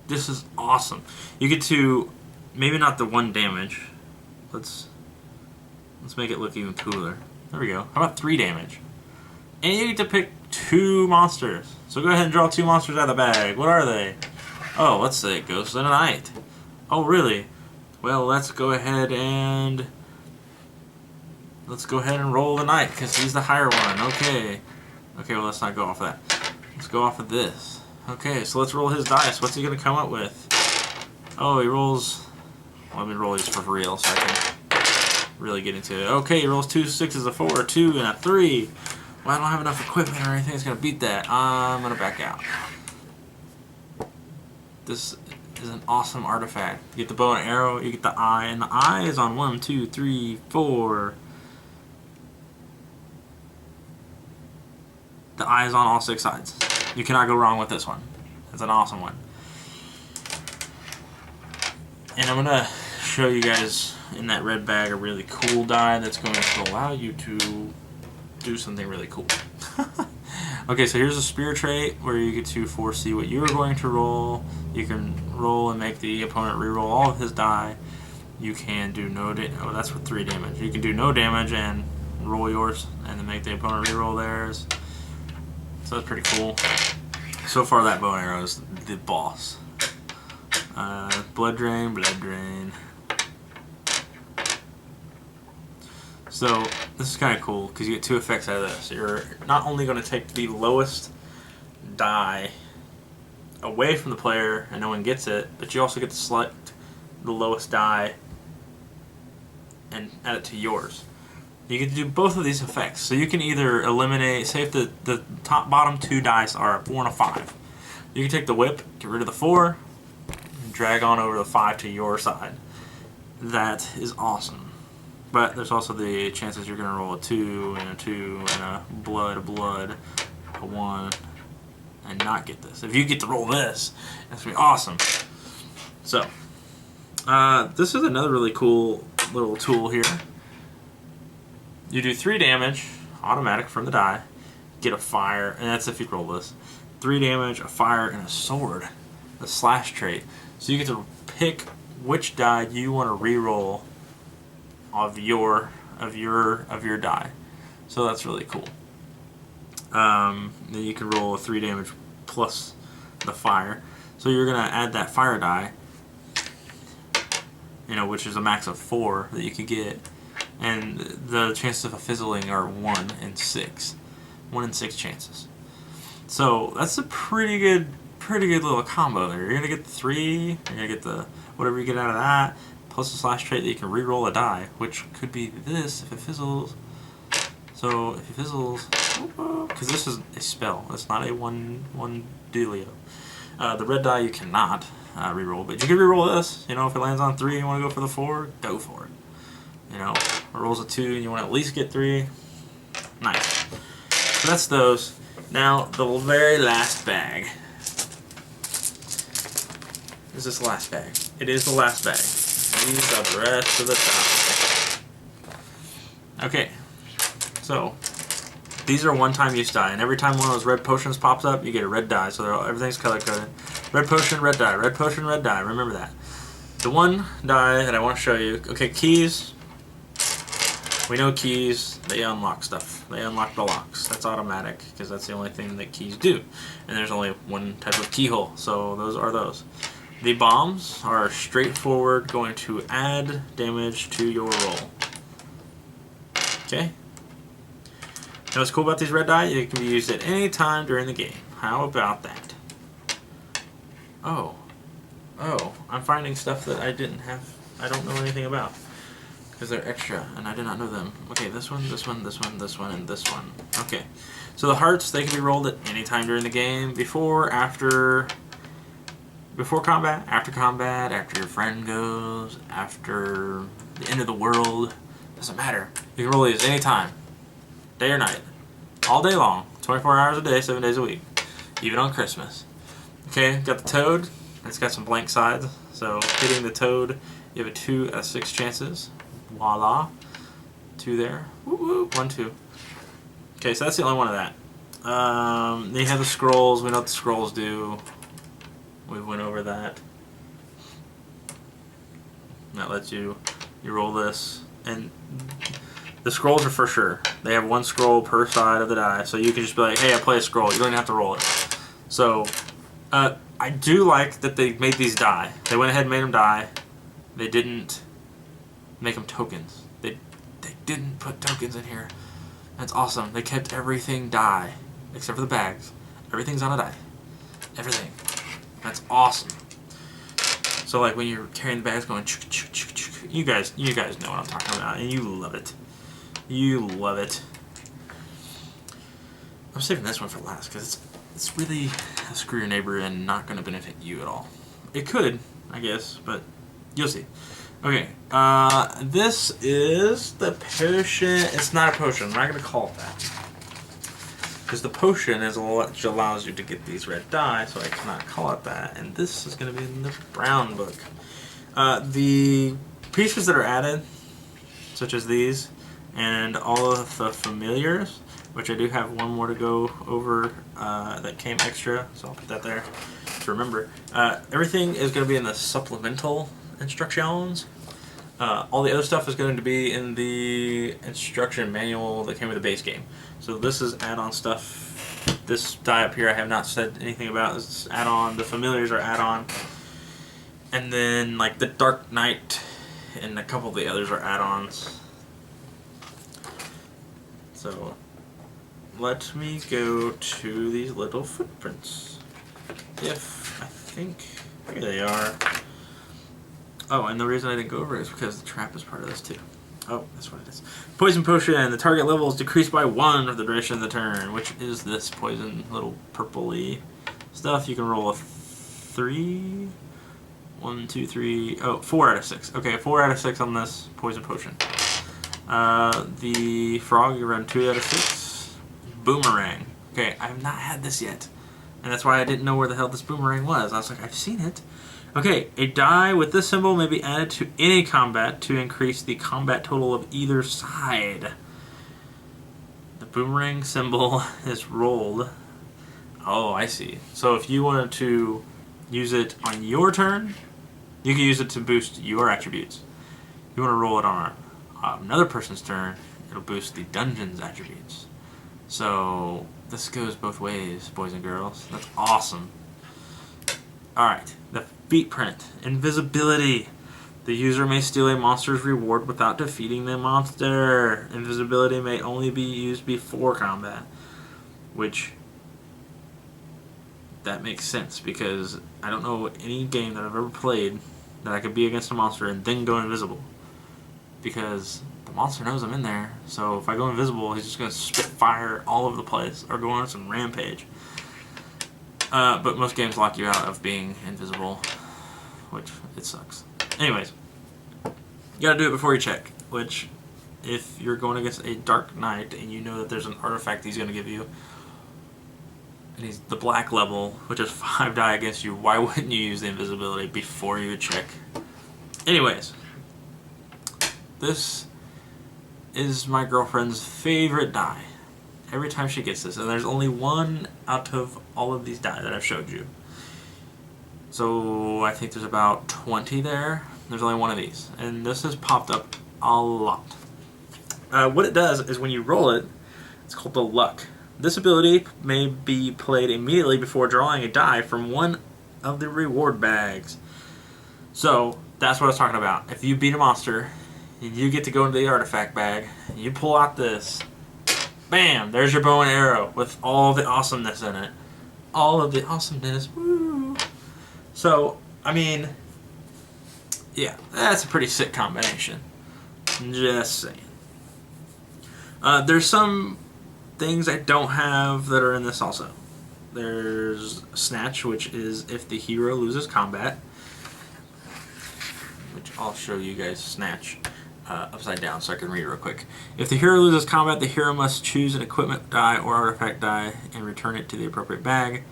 This is awesome. You get to, maybe not the 1 damage. Let's make it look even cooler. There we go. How about 3 damage? And you get to pick 2 monsters. So go ahead and draw 2 monsters out of the bag. What are they? Oh, let's say Ghost of the Night. Oh, really? Well, let's go ahead and roll the Knight, because he's the higher one. Okay. Okay, well, let's not go off that. Let's go off of this. Okay, so let's roll his dice. What's he going to come up with? Oh, he rolls... Well, let me roll these for real so I can really get into it. Okay, he rolls 2 6s, a 4, a 2, and a 3. Well, I don't have enough equipment or anything that's going to beat that. I'm going to back out. This is an awesome artifact. You get the bow and arrow, you get the eye, and the eye is on 1, 2, 3, 4. The eye is on all 6 sides. You cannot go wrong with this one. It's an awesome one. And I'm going to show you guys in that red bag a really cool die that's going to allow you to do something really cool. Okay, so here's a spear trait where you get to foresee what you're going to roll. You can roll and make the opponent reroll all of his die. You can do no damage. Oh, that's for 3 damage. You can do no damage and roll yours, and then make the opponent reroll theirs. So that's pretty cool. So far, that bow and arrow is the boss. Blood drain, blood drain. So this is kind of cool because you get 2 effects out of this. You're not only going to take the lowest die away from the player and no one gets it, but you also get to select the lowest die and add it to yours. You get to do both of these effects. So you can either eliminate, say if the bottom 2 dice are a 4 and a 5. You can take the whip, get rid of the 4, and drag on over the 5 to your side. That is awesome. But there's also the chances you're going to roll a 2 and a 2 and a blood, a 1, and not get this. If you get to roll this, that's going to be awesome. So, this is another really cool little tool here. You do 3 damage, automatic from the die, get a fire, and that's if you roll this. 3 damage, a fire, and a sword, the slash trait. So you get to pick which die you want to reroll of your of your die. So that's really cool. Then you can roll a 3 damage plus the fire. So you're gonna add that fire die, which is a max of 4 that you could get, and the chances of a fizzling are 1 in 6. 1 in 6 chances. So that's a pretty good little combo there. You're gonna get the 3, you're gonna get the whatever you get out of that, plus the slash trait that you can re-roll a die, which could be this if it fizzles. So if it fizzles, because this is a spell, it's not a one dealio. The red die you cannot re-roll, but you can re-roll this. If it lands on 3 and you want to go for the 4, go for it. It rolls a 2 and you want to at least get 3. Nice. So that's those. Now the very last bag. Is this the last bag? It is the last bag. These are the rest of the time. Okay. So these are one-time use die, and every time one of those red potions pops up, you get a red die. So everything's color-coded. Red potion, red die. Red potion, red die. Remember that. The one die that I want to show you. Okay, keys. We know keys, they unlock stuff. They unlock the locks. That's automatic, because that's the only thing that keys do. And there's only one type of keyhole, so those are those. The bombs are straightforward, going to add damage to your roll. Okay? Now what's cool about these red die? It can be used at any time during the game. How about that? Oh, I'm finding stuff that I don't know anything about. Because they're extra, and I did not know them. Okay, this one, this one, this one, this one, and this one. Okay, so the hearts, they can be rolled at any time during the game, before combat, after your friend goes, after the end of the world. Doesn't matter. You can roll these any time, day or night, all day long, 24 hours a day, 7 days a week, even on Christmas. Okay, got the toad. It's got some blank sides, so hitting the toad, you have a 2 out of 6 chances. Voila. 2 there. Woo woo. 1, 2. Okay, so that's the only one of that. Then you have the scrolls. We know what the scrolls do. We went over that. That lets you roll this. And the scrolls are for sure. They have 1 scroll per side of the die. So you can just be like, hey, I play a scroll. You don't even have to roll it. So, I do like that they made these die. They went ahead and made them die. They didn't make them tokens. They didn't put tokens in here. That's awesome. They kept everything die, except for the bags. Everything's on a die. Everything. That's awesome. So like when you're carrying the bags going, you guys know what I'm talking about, and you love it. You love it. I'm saving this one for last because it's really a screw your neighbor and not going to benefit you at all. It could, I guess, but you'll see. Okay, this is the potion. It's not a potion. I'm not going to call it that. Because the potion is what allows you to get these red die, so I cannot call it that. And this is going to be in the brown book. The pieces that are added, such as these, and all of the familiars, which I do have one more to go over that came extra, so I'll put that there to remember. Everything is going to be in the supplemental instructions. All the other stuff is going to be in the instruction manual that came with the base game. So this is add-on stuff. This die up here I have not said anything about. This is add-on. The familiars are add-on. And then like the Dark Knight and a couple of the others are add-ons. So let me go to these little footprints. Here they are. Oh, and the reason I didn't go over it is because the trap is part of this too. Oh, that's what it is. Poison potion. The target level is decreased by 1 for the duration of the turn, which is this poison little purpley stuff. You can roll a 3. 1, 2, 3. Oh, 4 out of 6. Okay, 4 out of 6 on this poison potion. The frog, you run 2 out of 6. Boomerang. Okay, I have not had this yet. And that's why I didn't know where the hell this boomerang was. I was like, I've seen it. Okay, a die with this symbol may be added to any combat to increase the combat total of either side. The boomerang symbol is rolled. Oh, I see. So if you wanted to use it on your turn, you can use it to boost your attributes. You want to roll it on another person's turn, it'll boost the dungeon's attributes. So this goes both ways, boys and girls. That's awesome. Alright, the feet print. Invisibility. The user may steal a monster's reward without defeating the monster. Invisibility may only be used before combat. Which, that makes sense, because I don't know any game that I've ever played that I could be against a monster and then go invisible. Because the monster knows I'm in there, so if I go invisible, he's just going to spit fire all over the place or go on some rampage. But most games lock you out of being invisible, which it sucks. Anyways, you gotta do it before you check, which, if you're going against a Dark Knight and you know that there's an artifact he's going to give you, and he's the black level, which is 5 die against you, why wouldn't you use the invisibility before you check? Anyways, this is my girlfriend's favorite die. Every time she gets this, and there's only one out of all of these die that I've showed you. So I think there's about 20 there. There's only one of these, and this has popped up a lot. What it does is when you roll it, it's called the luck. This ability may be played immediately before drawing a die from one of the reward bags. So that's what I was talking about. If you beat a monster, you get to go into the artifact bag, you pull out this, bam, there's your bow and arrow with all the awesomeness in it. All of the awesomeness, woo! So, I mean, yeah, that's a pretty sick combination. Just saying. There's some things I don't have that are in this also. There's Snatch, which is if the hero loses combat, which I'll show you guys Snatch upside down so I can read it real quick. If the hero loses combat, the hero must choose an equipment die or artifact die and return it to the appropriate bag.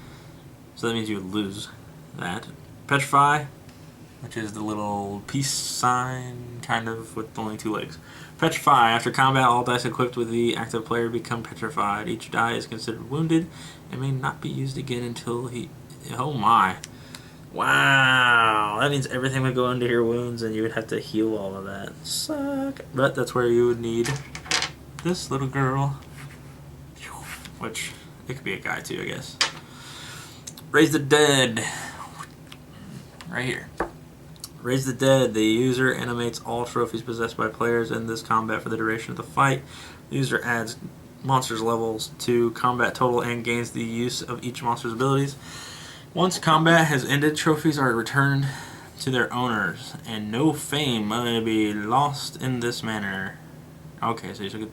So that means you would lose that. Petrify, which is the little peace sign, kind of, with only 2 legs. Petrify. After combat, all dice equipped with the active player become petrified. Each die is considered wounded and may not be used again until he... Oh my. Wow. That means everything would go into your wounds and you would have to heal all of that. Suck. But that's where you would need this little girl. Which, it could be a guy too, I guess. Raise the Dead. Right here. Raise the Dead. The user animates all trophies possessed by players in this combat for the duration of the fight. The user adds monsters' levels to combat total and gains the use of each monster's abilities. Once combat has ended, trophies are returned to their owners, and no fame may be lost in this manner. Okay, so you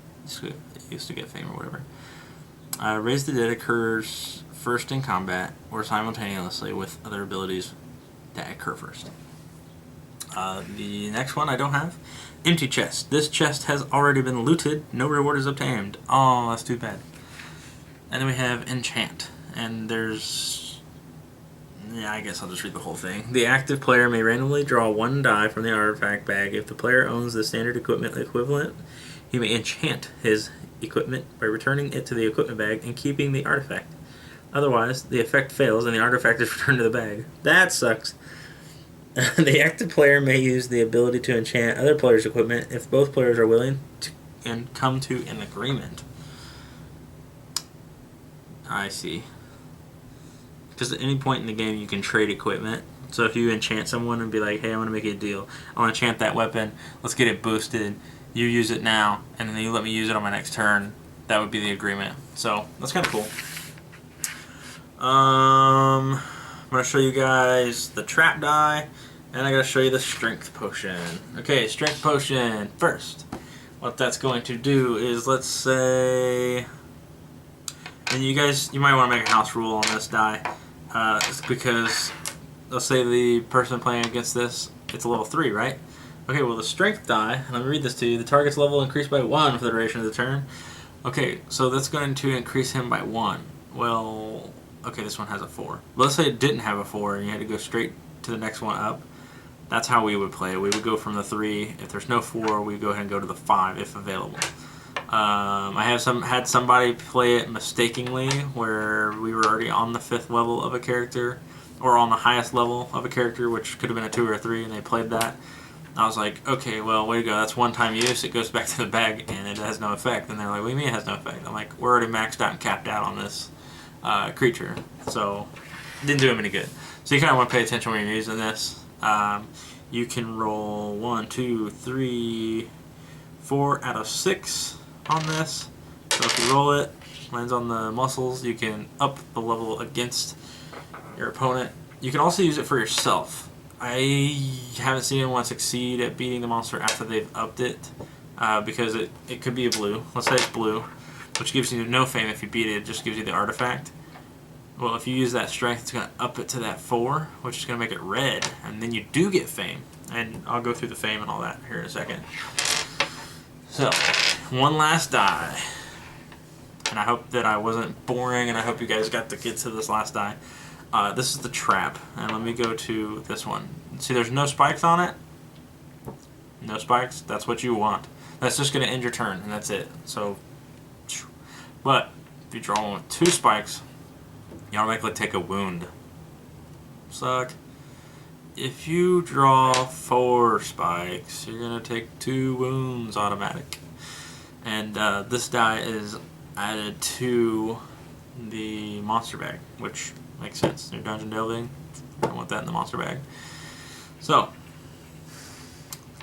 used to get fame or whatever. Raise the Dead occurs first in combat or simultaneously with other abilities that occur first. The next one I don't have. Empty Chest. This chest has already been looted. No reward is obtained. Oh, that's too bad. And then we have Enchant. And there's... Yeah, I guess I'll just read the whole thing. The active player may randomly draw 1 die from the artifact bag. If the player owns the standard equipment equivalent, he may enchant his equipment by returning it to the equipment bag and keeping the artifact. Otherwise, the effect fails and the artifact is returned to the bag. That sucks. The active player may use the ability to enchant other players' equipment if both players are willing to and come to an agreement. I see. Because at any point in the game you can trade equipment. So if you enchant someone and be like, hey, I want to make you a deal. I want to enchant that weapon. Let's get it boosted. You use it now, and then you let me use it on my next turn. That would be the agreement. So that's kind of cool. I'm going to show you guys the trap die, and I got to show you the strength potion. Okay, strength potion first. What that's going to do is, let's say, and you might want to make a house rule on this die. It's because, let's say the person playing against this, it's a level 3, right? Okay, well the strength die, let me read this to you. The target's level increased by 1 for the duration of the turn. Okay, so that's going to increase him by 1. Well, okay, this one has a 4. But let's say it didn't have a 4 and you had to go straight to the next one up. That's how we would play it. We would go from the 3. If there's no 4, we go ahead and go to the 5 if available. I have had somebody play it mistakenly where we were already on the 5th level of a character, or on the highest level of a character, which could have been a 2 or a 3, and they played that. I was like, okay, well, way to go. That's one-time use. It goes back to the bag, and it has no effect. And they're like, what do you mean it has no effect? I'm like, we're already maxed out and capped out on this creature. So, didn't do him any good. So you kind of want to pay attention when you're using this. You can roll 1, 2, 3, 4 out of 6 on this. So if you roll it, lands on the muscles, you can up the level against your opponent. You can also use it for yourself. I haven't seen anyone succeed at beating the monster after they've upped it, because it could be a blue. Let's say it's blue, which gives you no fame if you beat it. It just gives you the artifact. Well, if you use that strength, it's going to up it to that 4, which is going to make it red, and then you do get fame. And I'll go through the fame and all that here in a second. So, one last die. And I hope that I wasn't boring, and I hope you guys got to get to this last die. This is the trap, and let me go to this one. See, there's no spikes on it. No spikes. That's what you want. That's just going to end your turn, and that's it. So, but if you draw one with 2 spikes, you automatically take a wound. Suck. If you draw 4 spikes, you're going to take 2 wounds automatic. And this die is added to the monster bag, which makes sense. Your dungeon delving, you don't want that in the monster bag. So,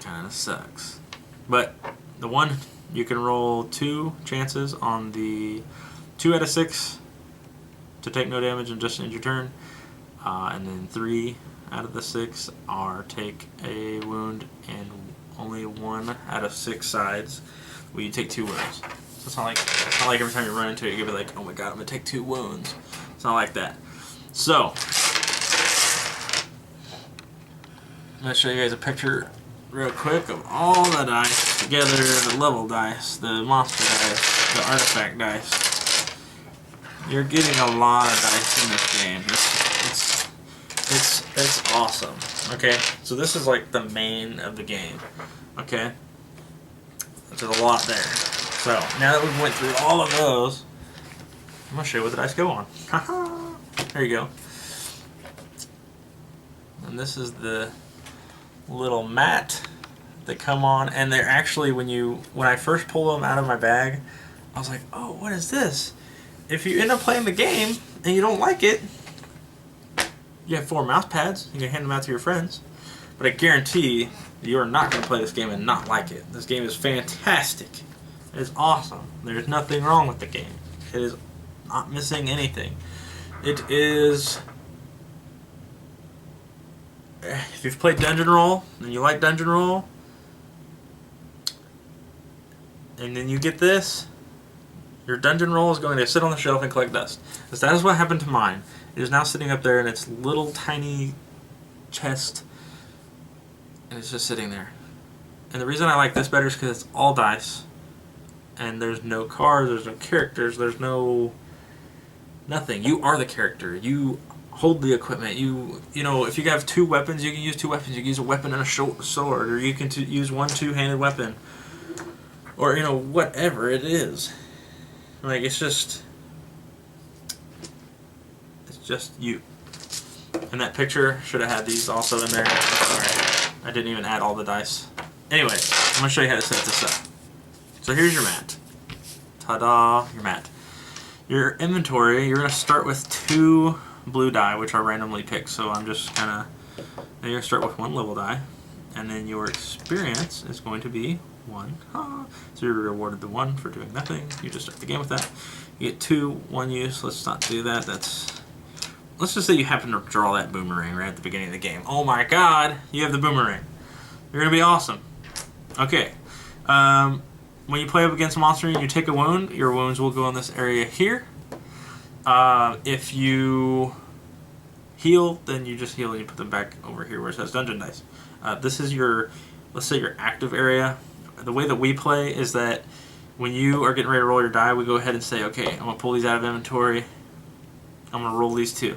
kind of sucks. But the one, you can roll 2 chances on the 2 out of 6 to take no damage and just end your turn. And then 3 out of the 6 are take a wound, and only 1 out of 6 sides where you take 2 wounds. So it's not like every time you run into it, you'll be like, oh my god, I'm going to take 2 wounds. It's not like that. So, I'm going to show you guys a picture real quick of all the dice together, the level dice, the monster dice, the artifact dice. You're getting a lot of dice in this game. It's awesome. Okay, so this is like the main of the game. Okay, there's a lot there. So now that we've went through all of those, I'm gonna show you what the dice go on. Haha. There you go. And this is the little mat that come on, and they're actually, when I first pulled them out of my bag, I was like, oh, what is this? If you end up playing the game and you don't like it, you have 4 mouse pads. You can hand them out to your friends. But I guarantee you are not going to play this game and not like it. This game is fantastic. It is awesome. There's nothing wrong with the game. It is not missing anything. It is... If you've played Dungeon Roll and you like Dungeon Roll, and then you get this, your Dungeon Roll is going to sit on the shelf and collect dust. Because that is what happened to mine. It is now sitting up there in its little tiny chest, and it's just sitting there. And the reason I like this better is because it's all dice, and there's no cards, there's no characters, there's no nothing. You are the character. You hold the equipment. You know, if you have 2 weapons, you can use 2 weapons. You can use a weapon and a sword, or you can use 1 2-handed weapon, or you know, whatever it is. Like, it's just you. And that picture should have had these also in there. Sorry, I didn't even add all the dice. Anyway, I'm going to show you how to set this up. So here's your mat. Ta-da, your mat. Your inventory, you're going to start with 2 blue die, which are randomly picked. So I'm just kind of... You're going to start with 1 level die. And then your experience is going to be 1. So you're rewarded the 1 for doing nothing. You just start the game with that. You get 2 1 use. Let's not do that. Let's just say you happen to draw that boomerang right at the beginning of the game. Oh my god, you have the boomerang. You're going to be awesome. Okay. When you play up against a monster and you take a wound, your wounds will go in this area here. If you heal, then you just heal and you put them back over here where it says dungeon dice. This is your, let's say, your active area. The way that we play is that when you are getting ready to roll your die, we go ahead and say, okay, I'm going to pull these out of inventory. I'm going to roll these 2.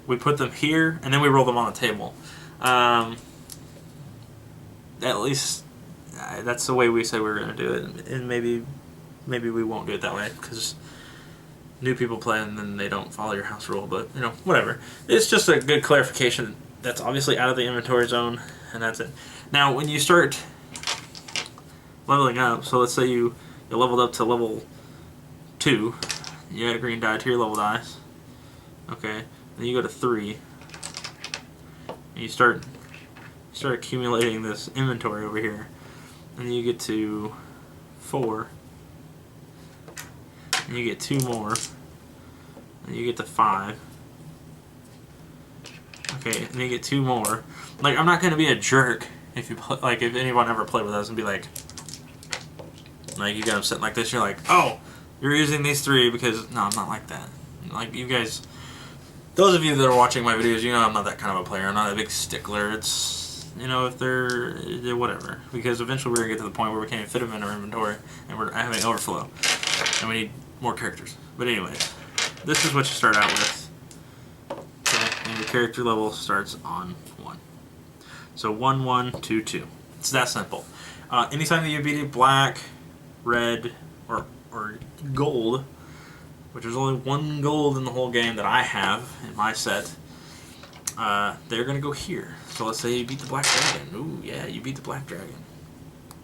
We put them here, and then we roll them on the table. At least that's the way we say we're going to do it. And maybe we won't do it that way, because new people play and then they don't follow your house rule. But, you know, whatever. It's just a good clarification. That's obviously out of the inventory zone. and that's it. Now, when you start leveling up, so let's say you leveled up to level 2, you add a green die to your level dice. Okay, then you go to 3, and you start accumulating this inventory over here. And you get to 4, and you get 2 more, and you get to 5. Okay, and you get 2 more. Like, I'm not gonna be a jerk if you play, like, if anyone ever played with us and be like you got them sitting like this, you're like, oh, you're using these 3 because no, I'm not like that. Like, you guys, those of you that are watching my videos, you know I'm not that kind of a player. I'm not a big stickler. It's, you know, if they're whatever, because eventually we're gonna get to the point where we can't even fit them in our inventory and we're having overflow and we need more characters. But anyways, this is what you start out with. And your character level starts on 1. So 1, 1, 2, 2. It's that simple. Anytime that you beat a black, red, or gold, which there's only 1 gold in the whole game that I have in my set, they're gonna go here. So let's say you beat the black dragon. Ooh, yeah, you beat the black dragon.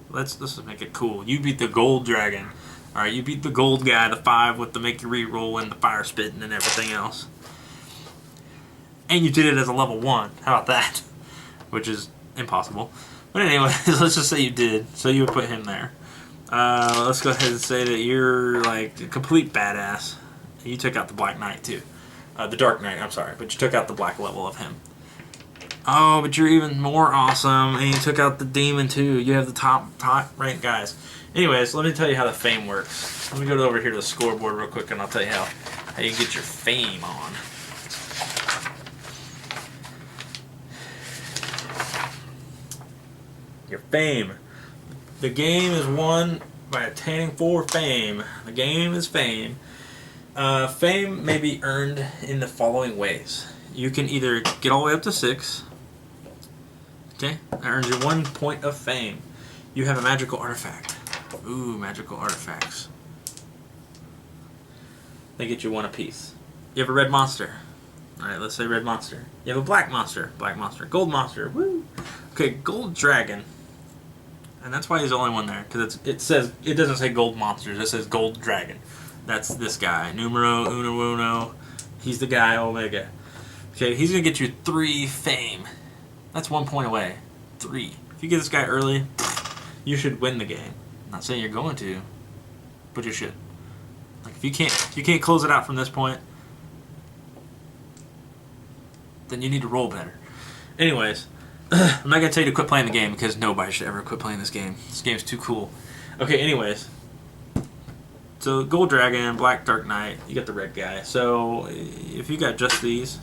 Let's make it cool. You beat the gold dragon. All right, you beat the gold guy, the 5 with the make you re-roll and the fire spitting and everything else. And you did it as a level 1. How about that? Which is impossible. But anyways, let's just say you did. So you would put him there. Let's go ahead and say that you're like a complete badass. You took out the Black Knight too. The Dark Knight, I'm sorry. But you took out the black level of him. Oh, but you're even more awesome. And you took out the Demon too. You have the top ranked guys. Anyways, let me tell you how the fame works. Let me go over here to the scoreboard real quick and I'll tell you how you can get your fame on. Your fame. The game is won by attaining 4 fame. The game is fame. Fame may be earned in the following ways. You can either get all the way up to 6. Okay, that earns you 1 point of fame. You have a magical artifact. Ooh, magical artifacts. They get you 1 apiece. You have a red monster. Alright, let's say red monster. You have a black monster. Black monster. Gold monster. Woo! Okay, gold dragon. And that's why he's the only one there, because it doesn't say gold monsters, it says gold dragon. That's this guy, numero uno. He's the guy, Omega. Okay, he's gonna get you 3 fame. That's 1 point away. 3. If you get this guy early, you should win the game. I'm not saying you're going to, but you should. Like, if you can't close it out from this point, then you need to roll better. Anyways. I'm not going to tell you to quit playing the game because nobody should ever quit playing this game. This game's too cool. Okay, anyways. So, Gold Dragon, Black Dark Knight, you got the red guy. So, if you got just these,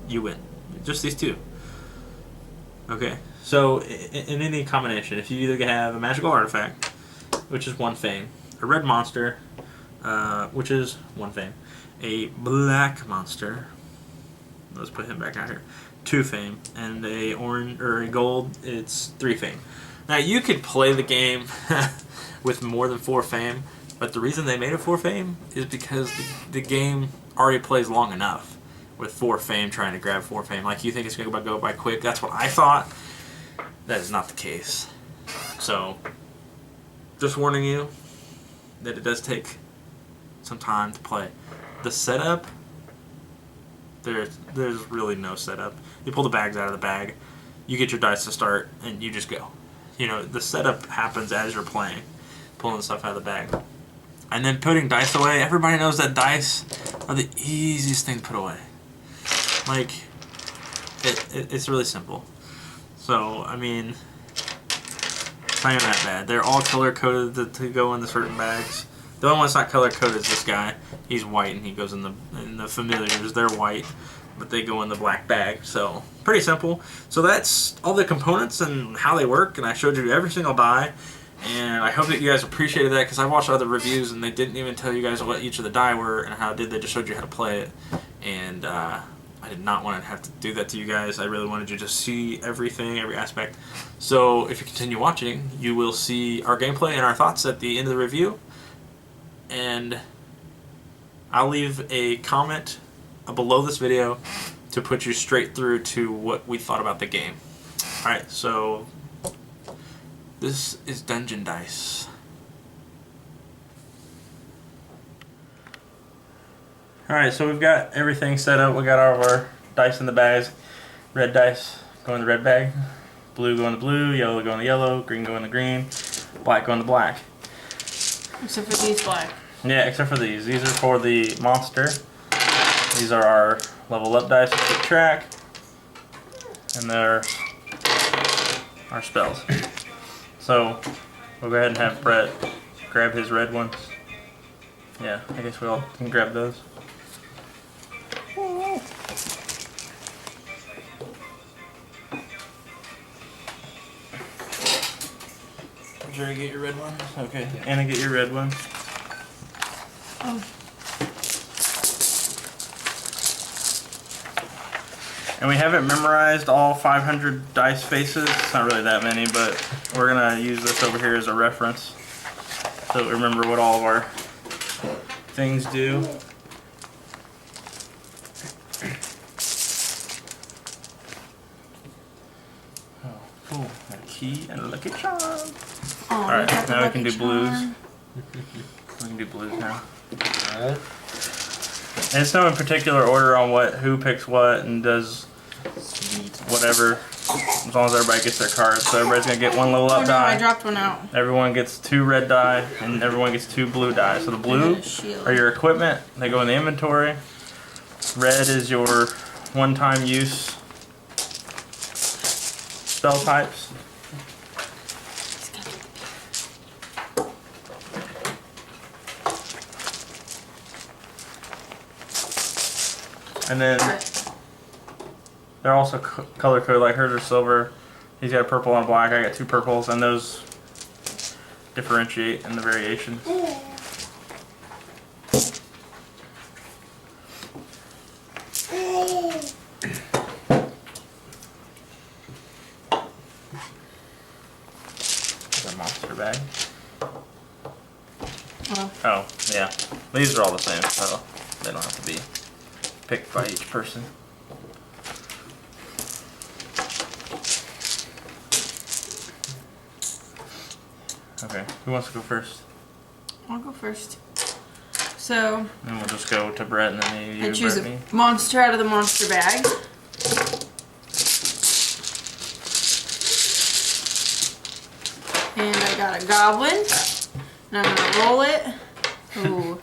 you win. Just these 2. Okay, so in any combination, if you either have a magical artifact, which is 1 fame, a red monster, which is 1 fame, a black monster, let's put him back out here, 2 fame, and a orange or a gold, it's 3 fame. Now you could play the game with more than 4 fame, but the reason they made it 4 fame is because the game already plays long enough with 4 fame trying to grab 4 fame. Like, you think it's gonna go by quick? That's what I thought. That is not the case. So, just warning you that it does take some time to play. The setup. There's really no setup. You pull the bags out of the bag, you get your dice to start, and you just go. You know, the setup happens as you're playing, pulling the stuff out of the bag. And then putting dice away, everybody knows that dice are the easiest thing to put away. Like, it's really simple. So, I mean, it's not even that bad. They're all color-coded to go into certain bags. The only one that's not color-coded is this guy. He's white, and he goes in the familiars. They're white, but they go in the black bag. So, pretty simple. So that's all the components and how they work, and I showed you every single die. And I hope that you guys appreciated that, because I watched other reviews, and they didn't even tell you guys what each of the die were and how it did. They just showed you how to play it. And I did not want to have to do that to you guys. I really wanted you to see everything, every aspect. So if you continue watching, you will see our gameplay and our thoughts at the end of the review. And I'll leave a comment below this video to put you straight through to what we thought about the game. Alright, so this is Dungeon Dice. Alright, so we've got everything set up. We got all of our dice in the bags. Red dice go in the red bag. Blue go in the blue, yellow go in the yellow, green go in the green, black go in the black. Except for these black. Yeah, except for these. These are for the monster. These are our level up dice to keep track. And they're our spells. So, we'll go ahead and have Brett grab his red ones. Yeah, I guess we all can grab those. Sure you get your red one? Okay. Anna, get your red one. Oh. And we haven't memorized all 500 dice faces. It's not really that many, but we're going to use this over here as a reference. So we remember what all of our things do. Oh, cool. A key and a lucky charm. Oh, Alright, now we can do blues. We can do blues now. Alright. And it's no in particular order on who picks what and does whatever, as long as everybody gets their cards. So everybody's gonna get one level up Oh no, die. I dropped one out. Everyone gets 2 red die, and everyone gets 2 blue die. So the blue are your equipment; they go in the inventory. Red is your one-time use spell types. And then they're also color coded, like hers are silver. He's got a purple and a black. I got 2 purples, and those differentiate in the variations. Is a monster bag? Oh, yeah. These are all the same, so they don't have to be picked by each person. Okay, who wants to go first? I'll go first. So, And we'll just go to Brett and then you, I choose Brett, me. a monster out of the monster bag. And I got a goblin. And I'm gonna roll it. Ooh.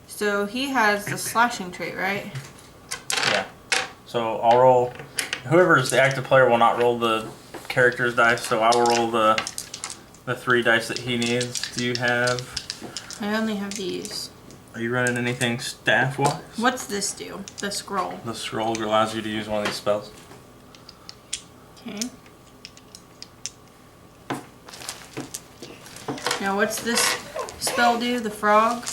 So he has the slashing trait, right? Yeah. So I'll roll. Whoever is the active player will not roll the character's dice, so I will roll the 3 dice that he needs. Do you have? I only have these. Are you running anything staff-wise? What's this do? The scroll. The scroll allows you to use one of these spells. Okay. Now what's this spell do? The frog?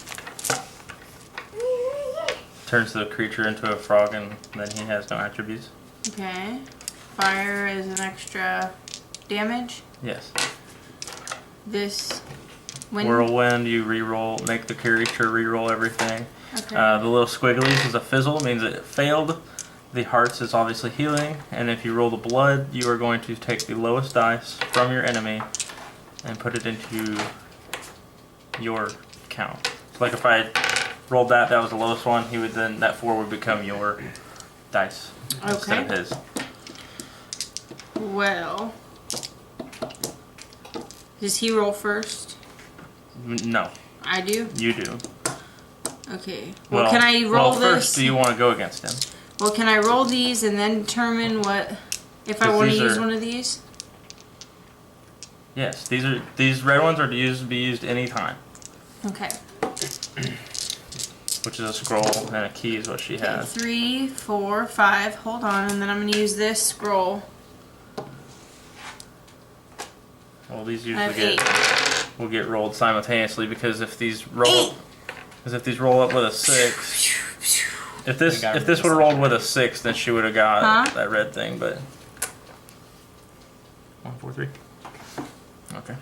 Turns the creature into a frog and then he has no attributes. Okay. Fire is an extra damage. Yes. This wind. Whirlwind, you re-roll, make the creature re-roll everything. Okay. The little squigglies is a fizzle, means it failed. The hearts is obviously healing, and if you roll the blood, you are going to take the lowest dice from your enemy and put it into your count. So like if I rolled that was the lowest one, he would then, that 4 would become your dice instead of his. Well, does he roll first? No, I do? you do. Okay. Well, can I roll this? First, do you want to go against him? Well, can I roll these and then determine what if I want to use one of these? Yes, these red ones are to be used anytime. Okay. Which is a scroll and a key is what she has. 3, 4, 5. Hold on, and then I'm gonna use this scroll. Well, these I have usually 8. will get rolled simultaneously because if these roll up with a 6, if this would have rolled with a 6, then she would have got that red thing. But 1, 4, 3. Okay.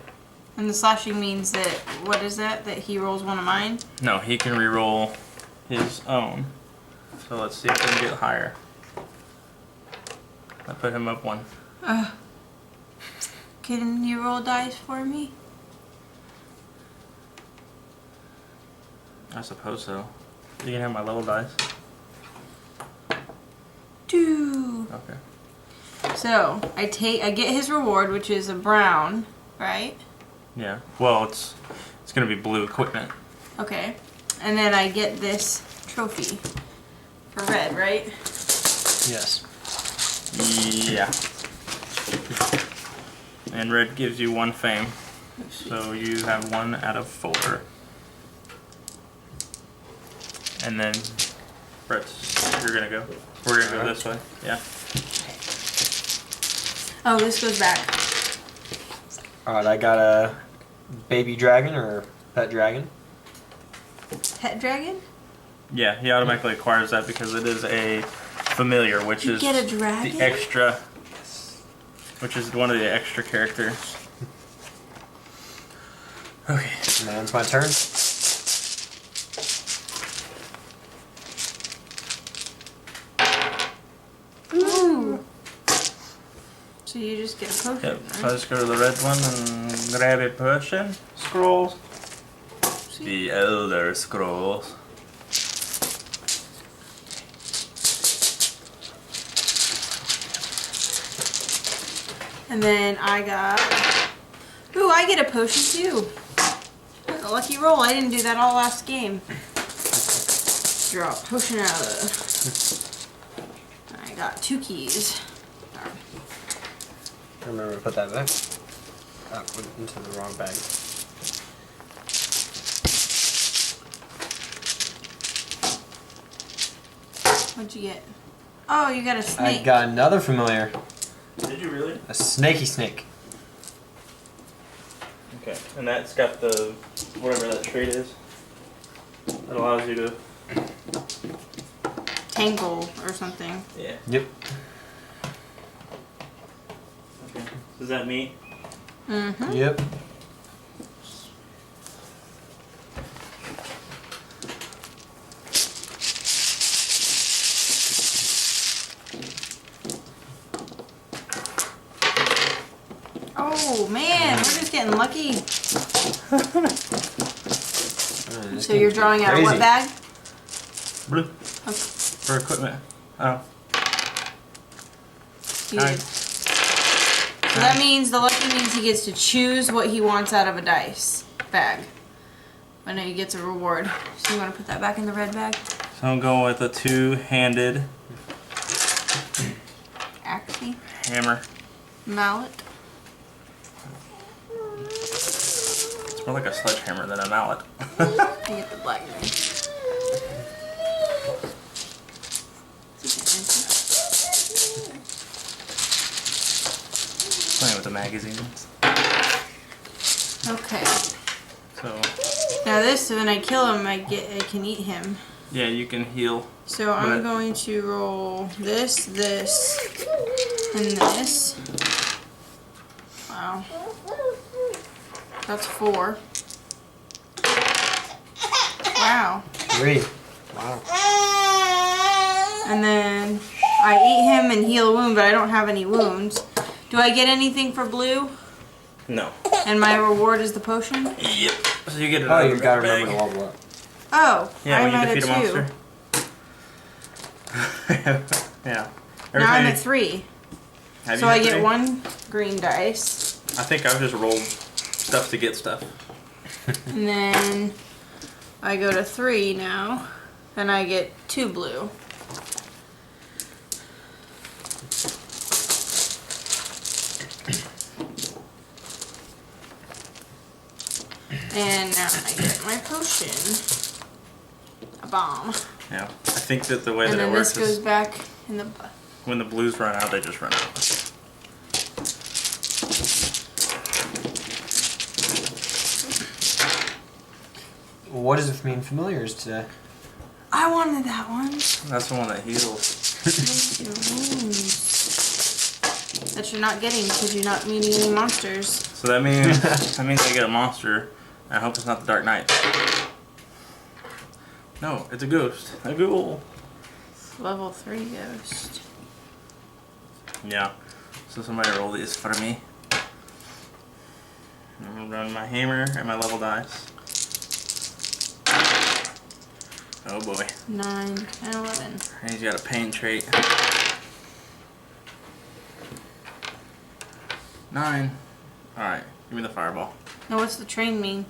And the slashing means that what is that? That he rolls one of mine? No, he can re-roll his own. So let's see if we can get higher. I put him up 1. Can you roll dice for me? I suppose so. You can have my level dice. 2. Okay. So I get his reward, which is a brown, right? Yeah. Well, it's gonna be blue equipment. Okay. And then I get this trophy for red, right? Yes. Yeah. And red gives you 1 fame. So you have 1 out of 4. And then, Brett, you're gonna go. We're gonna go this way. Yeah. Oh, this goes back. Alright, I got a baby dragon or pet dragon. Pet dragon? Yeah, he automatically acquires that because it is a familiar, which You is get a dragon? the extra, which is one of the extra characters. Okay. Now it's my turn. Ooh. So you just get a potion, Yep. right? So let's go to the red one and grab a potion. Scrolls. The Elder Scrolls. And then I got... Ooh, I get a potion too. A lucky roll. I didn't do that all last game. Draw a potion out of... I got 2 keys. Remember to put that back. Went into the wrong bag. What'd you get? Oh, you got a snake. I got another familiar. Did you really? A snaky snake. Okay. And that's got the whatever that trait is. That allows you to. Tangle or something. Yeah. Yep. Okay. Does that mean? Mm-hmm. Yep. Oh man, we're just getting lucky. This So you're game's drawing out of crazy. what bag? Blue. Okay. For equipment. Oh. You Alright. did. So that means the lucky means he gets to choose what he wants out of a dice bag. I know he gets a reward. So you want to put that back in the red bag? So I'm going with a 2-handed Axe, hammer. mallet. It's more like a sledgehammer than a mallet. I get the black one. Playing with the magazines. Okay. So Now this, when I kill him, I can eat him. yeah, you can heal. So I'm But- going to roll this, and this. Wow. That's 4. Wow. 3. Wow. And then I eat him and heal a wound, but I don't have any wounds. Do I get anything for blue? No. And my reward is the potion? Yep. So you get it. Oh, you gotta remember to level up. Oh, Yeah, I'm when you at defeat a a 2. monster. Yeah. Now I'm Every at time 3. have So you I had get 3? 1 green dice. I think I've just rolled stuff to get stuff. And then I go to 3 now. And I get 2 blue. And now I get my potion. A bomb. Yeah. I think that the way And that it then this works goes is back in the... when the blues run out, they just run out. What does it mean familiars today? I wanted that one. That's the one that heals. Makes your wounds. That you're not getting because you're not meeting any monsters. So that means I get a monster. I hope it's not the Dark Knight. No, it's a ghost. A ghoul. Level 3 ghost. Yeah. So somebody roll these for me. I'm gonna run my hammer and my level dice. Oh boy. 9, 10, 11. And he's got a pain trait. 9. Alright, give me the fireball. Now what's the train mean?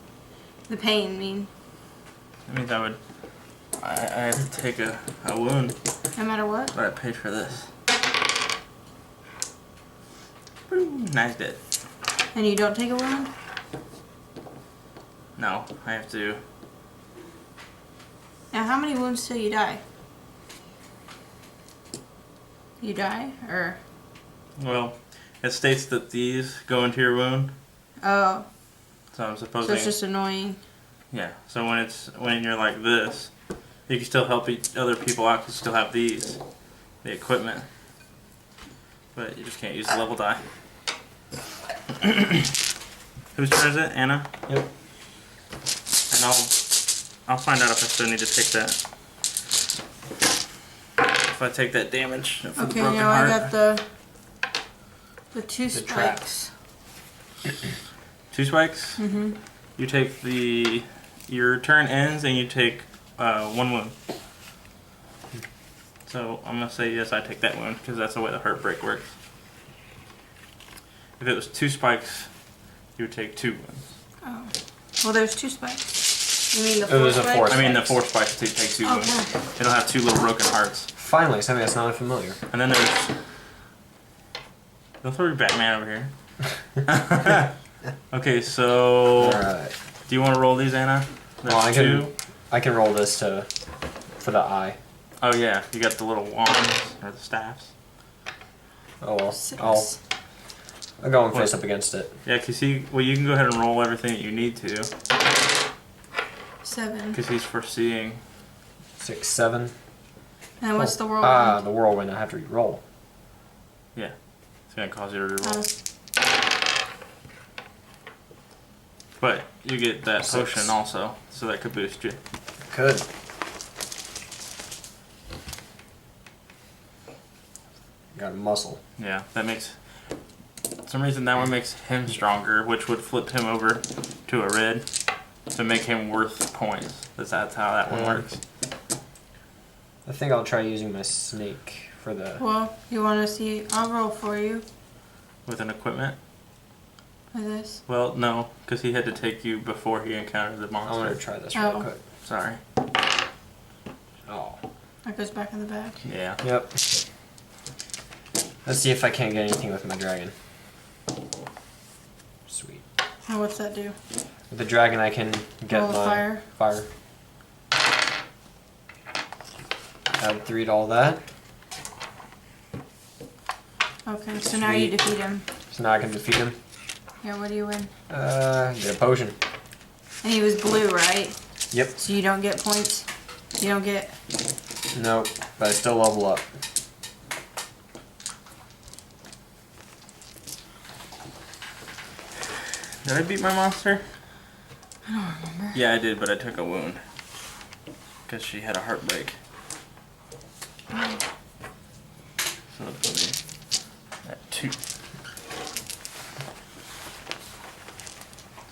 The pain mean? That means I have to take a wound, No matter what? but I paid for this. Boom, nice dead. And you don't take a wound? No, I have to. Now how many wounds till you die? You die? Or... Well, it states that these go into your wound, Oh, so I'm so supposing. it's just annoying. Yeah. So when you're like this, you can still help other people out. 'Cause you still have the equipment, but you just can't use the level die. Whose turn is it? Anna. Yep. And I'll find out if I still need to take that. If I take that damage for the Okay, broken now heart. I got the 2 The trap. spikes. 2 spikes. Mm-hmm. You take your turn ends and you take 1 wound. So I'm gonna say yes, I take that wound because that's the way the heart break works. If it was 2 spikes, you would take 2 wounds. Oh. Well, there's 2 spikes. You mean the Oh, 4 there's a spikes? fourth. I mean the 4 spikes to take 2 wounds. Okay. It'll have 2 little broken hearts. Finally, something that's not familiar. And then there's. Don't throw your Batman over here. Okay, so Alright. do you want to roll these, Anna? That's Well, 2. I can roll this for the eye. Oh yeah, you got the little wands or the staffs. Oh well. 6. I'll go and face up against it. Yeah, cause you can go ahead and roll everything that you need to, 7. cause he's foreseeing. 6, 7. And what's the whirlwind? The whirlwind. I have to re-roll. Yeah, it's gonna cause you to reroll. But you get that 6. potion also, so that could boost you. Could. Got a muscle. Yeah, that makes. For some reason that one makes him stronger, which would flip him over to a red to make him worth points. That's how that one works. I think I'll try using my snake for the. Well, you want to see? I'll roll for you With an equipment. for this. Well, no, because he had to take you before he encountered the I want to monster. try this real Oh. quick. Sorry. Oh. That goes back in the bag. Yeah. Yep. Let's see if I can't get anything with my dragon. Sweet. Now what's that do? With the dragon, I can get Roll my fire. Add 3 to all that. Okay, so now you Sweet. defeat him. So now I can defeat him. Yeah, what do you win? Get a potion. And he was blue, right? Yep. So you don't get points. You don't get. Nope. But I still level up. Did I beat my monster? I don't remember. Yeah, I did, but I took a wound. Because she had a heartbreak. So it'll put me at 2.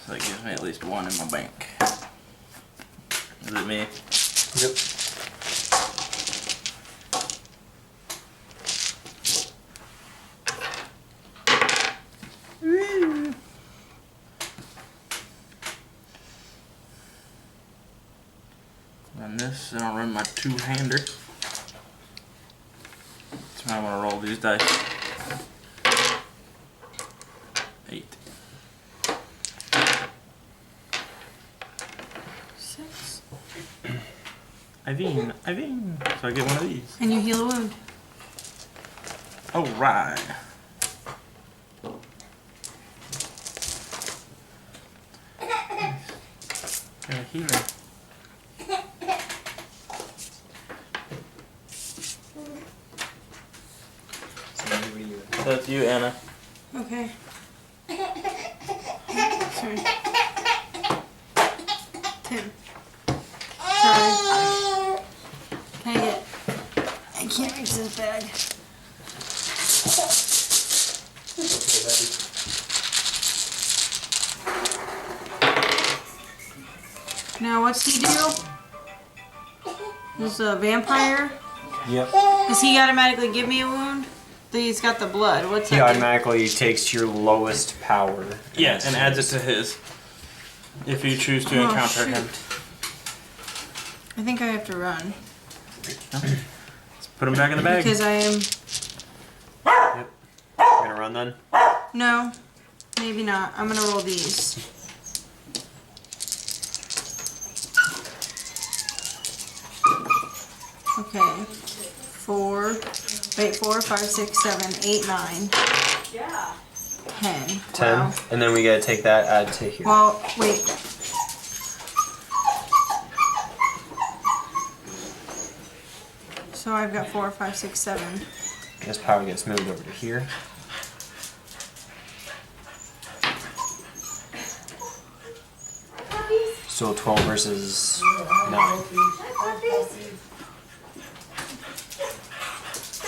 So that gives me at least 1 in my bank. Is it me? Yep. And this, and I'll run my 2-hander. So I'm gonna roll these dice. 8. 6. Iveen. So I get one of these. And you heal a wound. Alright. Got a healer. That's you, Anna. Okay. Sorry. Tim. Sorry. Can I get? Thank to this bag. Now, what's he do? This is a vampire. Yep. Does he automatically give me a wound? He's got the blood. What's He that? automatically takes your lowest power. Yeah, and adds it to his. If you choose to encounter him. I think I have to run. Let's put him back in the bag. Because I am... Yep. You're gonna run then? No, maybe not. I'm going to roll these. Okay. 4, 5, 6, 7, 8, 9. 10. 10. Wow. And then we gotta take that, add to here. Well, wait. So I've got 4, 5, 6, 7. This power gets moved over to here. So 12 versus 9.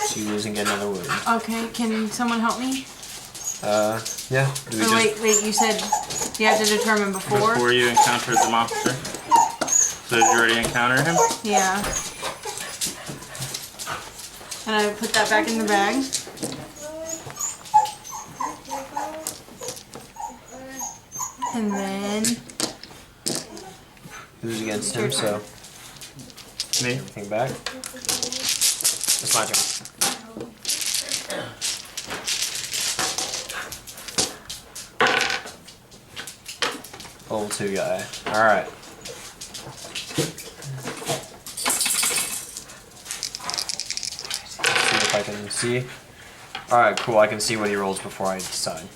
So you lose and get another wound. Okay, can someone help me? Yeah. Do we Or just... wait, you said you have to determine before? Before you encounter the monster. So did you already encounter him? Yeah. And I put that back in the bag. And then... Who's against Your him, so... Me. Everything back. It's my turn. Level 2 guy. Alright. See if I can see. Alright, cool. I can see what he rolls before I decide.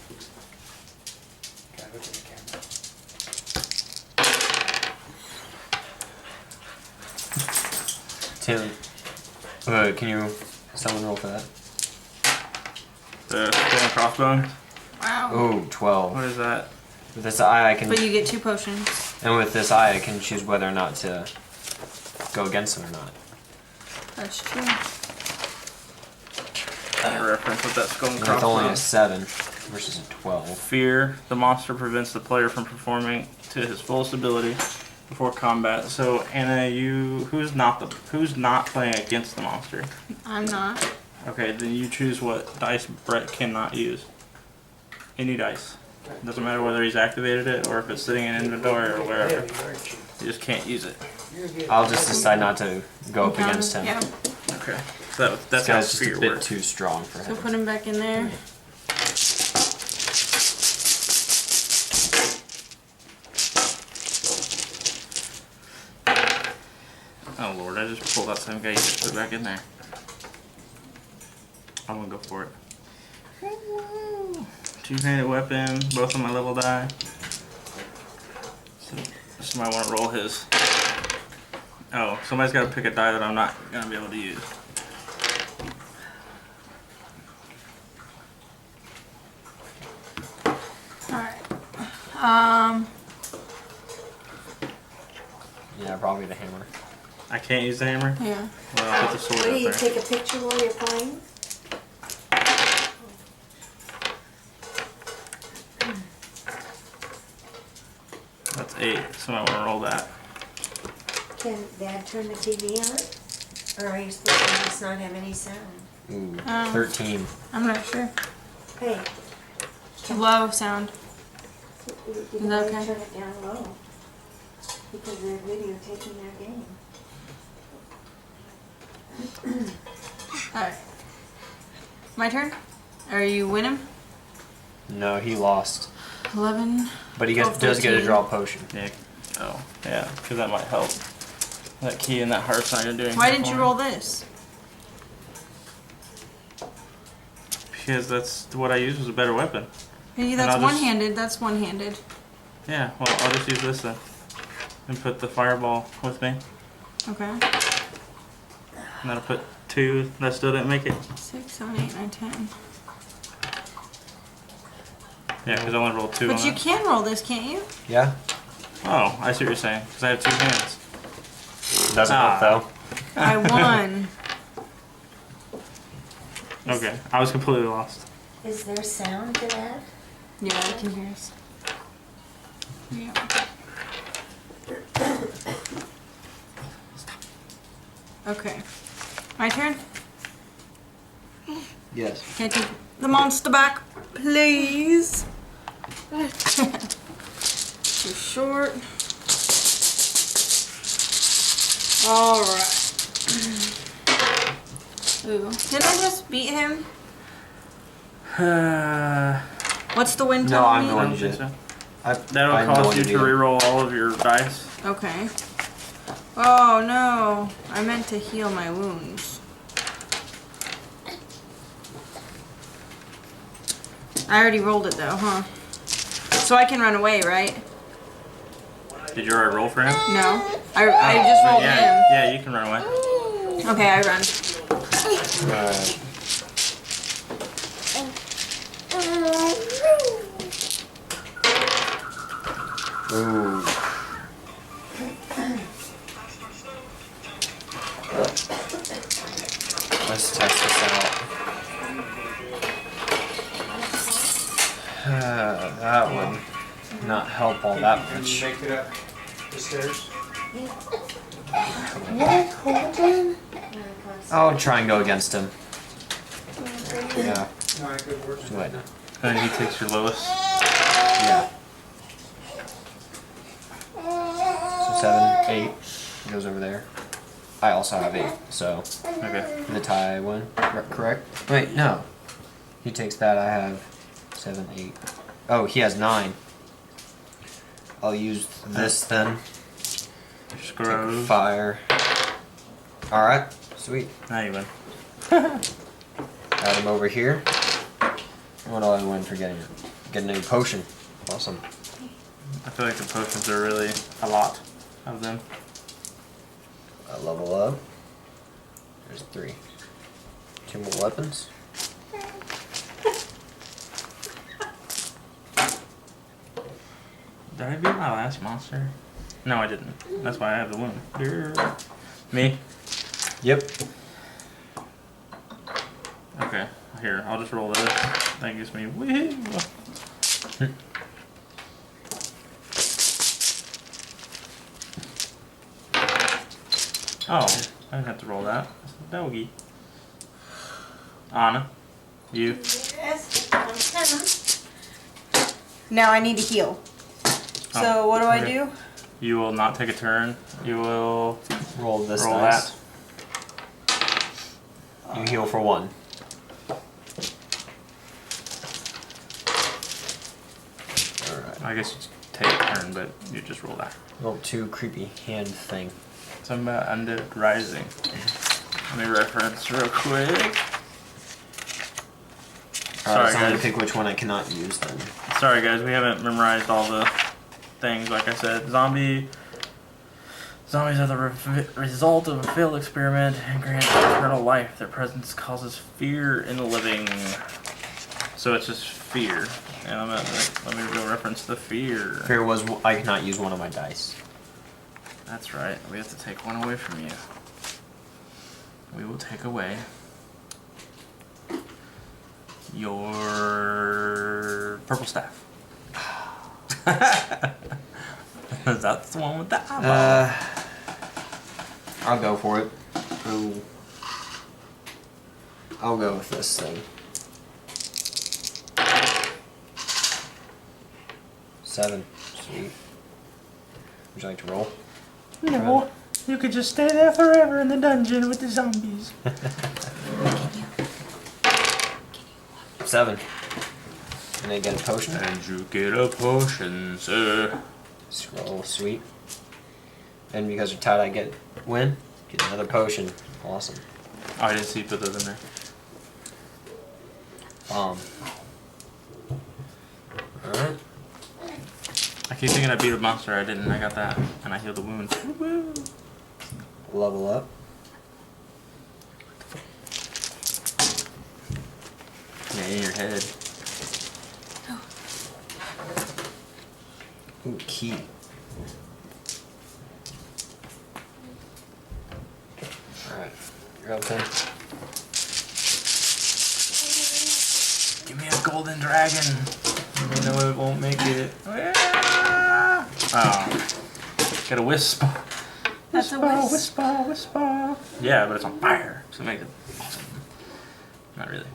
Tim, can you someone roll for that? The skull and crossbones. Wow. Oh, 12. What is that? With this eye, I can, But you get 2 potions. and with this eye, I can choose whether or not to go against him or not. That's true. A reference with that skull and And with only a crossbones. 7 versus a 12. Fear. The monster prevents the player from performing to his fullest ability before combat. So Anna, who's not playing against the monster? I'm not. Okay, then you choose what dice Brett cannot use. Any dice. Doesn't matter whether he's activated it or if it's sitting in inventory or wherever. You just can't use it. I'll just decide not to go up against him. Yeah. Okay. So This that's how guy's just fear a bit works. too strong for So him. put him back in there. Oh lord, I just pulled that same guy. You just put it back in there. I'm gonna go for it. Two-handed weapon, both on my level die. So somebody want to roll his. Oh, somebody's got to pick a die that I'm not gonna be able to use. Alright. Yeah, probably the hammer. I can't use the hammer. Yeah. Well, I'll put the sword What do up you there. take a picture while you're playing? That's 8. Somebody want to roll that. Can Dad turn the TV on? Or are you supposed to just not have any sound? Ooh, Um. 13. I'm not sure. Hey, Low sound. you Is can that really okay? turn it down low. Because they're videotaping their game. Alright. My turn? Or you win him? No, he lost. 11. But he 12, does get to 13. draw a potion. Yeah. Oh, yeah, because that might help. That key and that heart's not gonna do anything. Why didn't for you me. roll this? Because that's what I use was a better weapon. Hey, I'll that's just- one-handed. That's one-handed. Yeah, well, I'll just use this then. And put the fireball with me. Okay. And that'll put 2 that still didn't make it. 6, 7, 8, 9, 10. Yeah, because I only rolled 2 But on you it. can roll this, can't you? Yeah? Oh, I see what you're saying. Because I have 2 hands. Doesn't Ah. help though. I won. Okay, I was completely lost. Is there sound to that? Yeah, I can hear us. Yeah. Okay. My turn? Yes. Can I take the monster back, please? Too short. Alright. Ooh. Can I just beat him? What's the win No, telling I'm me? the one I don't who think did. so. That'll That'll cause you to reroll all of your dice. Okay. Oh no. I meant to heal my wounds. I already rolled it though, huh? So I can run away, right? Did you already roll for him? No. I just rolled Yeah, yeah, you can run away. him. Okay, I run. Ooh. Let's test this out. That would not help all that much. Make it up the stairs. I'll try and go against him. Yeah. Alright, good work. Too late now. And he takes your lowest. Yeah. So 7, 8 goes over there. I also have 8, so Okay. the tie one, correct? Wait, no. He takes that. I have 7, 8. Oh, he has 9. I'll use this then. Take Screw. fire. All right, sweet. Now you win. Add him over here. What do I win for getting it? Get a new potion. Awesome. I feel like the potions are really a lot of them. I level up. There's 3. 2 more weapons. Did I beat my last monster? No, I didn't. That's why I have the wound. Me? Yep. Okay. Here, I'll just roll this. That gives me woo. Oh, I didn't have to roll that. Doggy. Anna, you. Yes, I'm coming. Now I need to heal. So Oh, what do I okay. do? You will not take a turn. You will Roll this roll dice. that. You heal for 1. Alright. I guess you take a turn, but you just roll that. Little 2 creepy hand thing. Something about Undead Rising. Let me reference real quick. Alright, Sorry, so I'm gonna guys. pick which one I cannot use then. Sorry guys, we haven't memorized all the things. Like I said, zombies are the result of a failed experiment and grant eternal life. Their presence causes fear in the living. So it's just fear. And let me go reference the fear. Fear was I cannot use one of my dice. That's right. We have to take one away from you. We will take away your purple staff. That's the one with the eyeball. I'll go for it. Ooh. I'll go with this thing. 7. Sweet. Would you like to roll? No, you could just stay there forever in the dungeon with the zombies. 7. And I get a potion. And you get a potion, sir. Scroll, sweet. And because you're tied, I get win. Get another potion. Awesome. Oh, I didn't see you put those in there. Alright. I keep thinking I beat a monster. I didn't. I got that. And I healed the wound. Woo. Level up. Yeah, in your head. Ooh, key. Alright. You're up then. golden dragon. You know it won't make it. Yeah. Oh. Get a wisp. That's a wisp. Whisper. Yeah, but it's on fire, so it makes it awesome. Not really.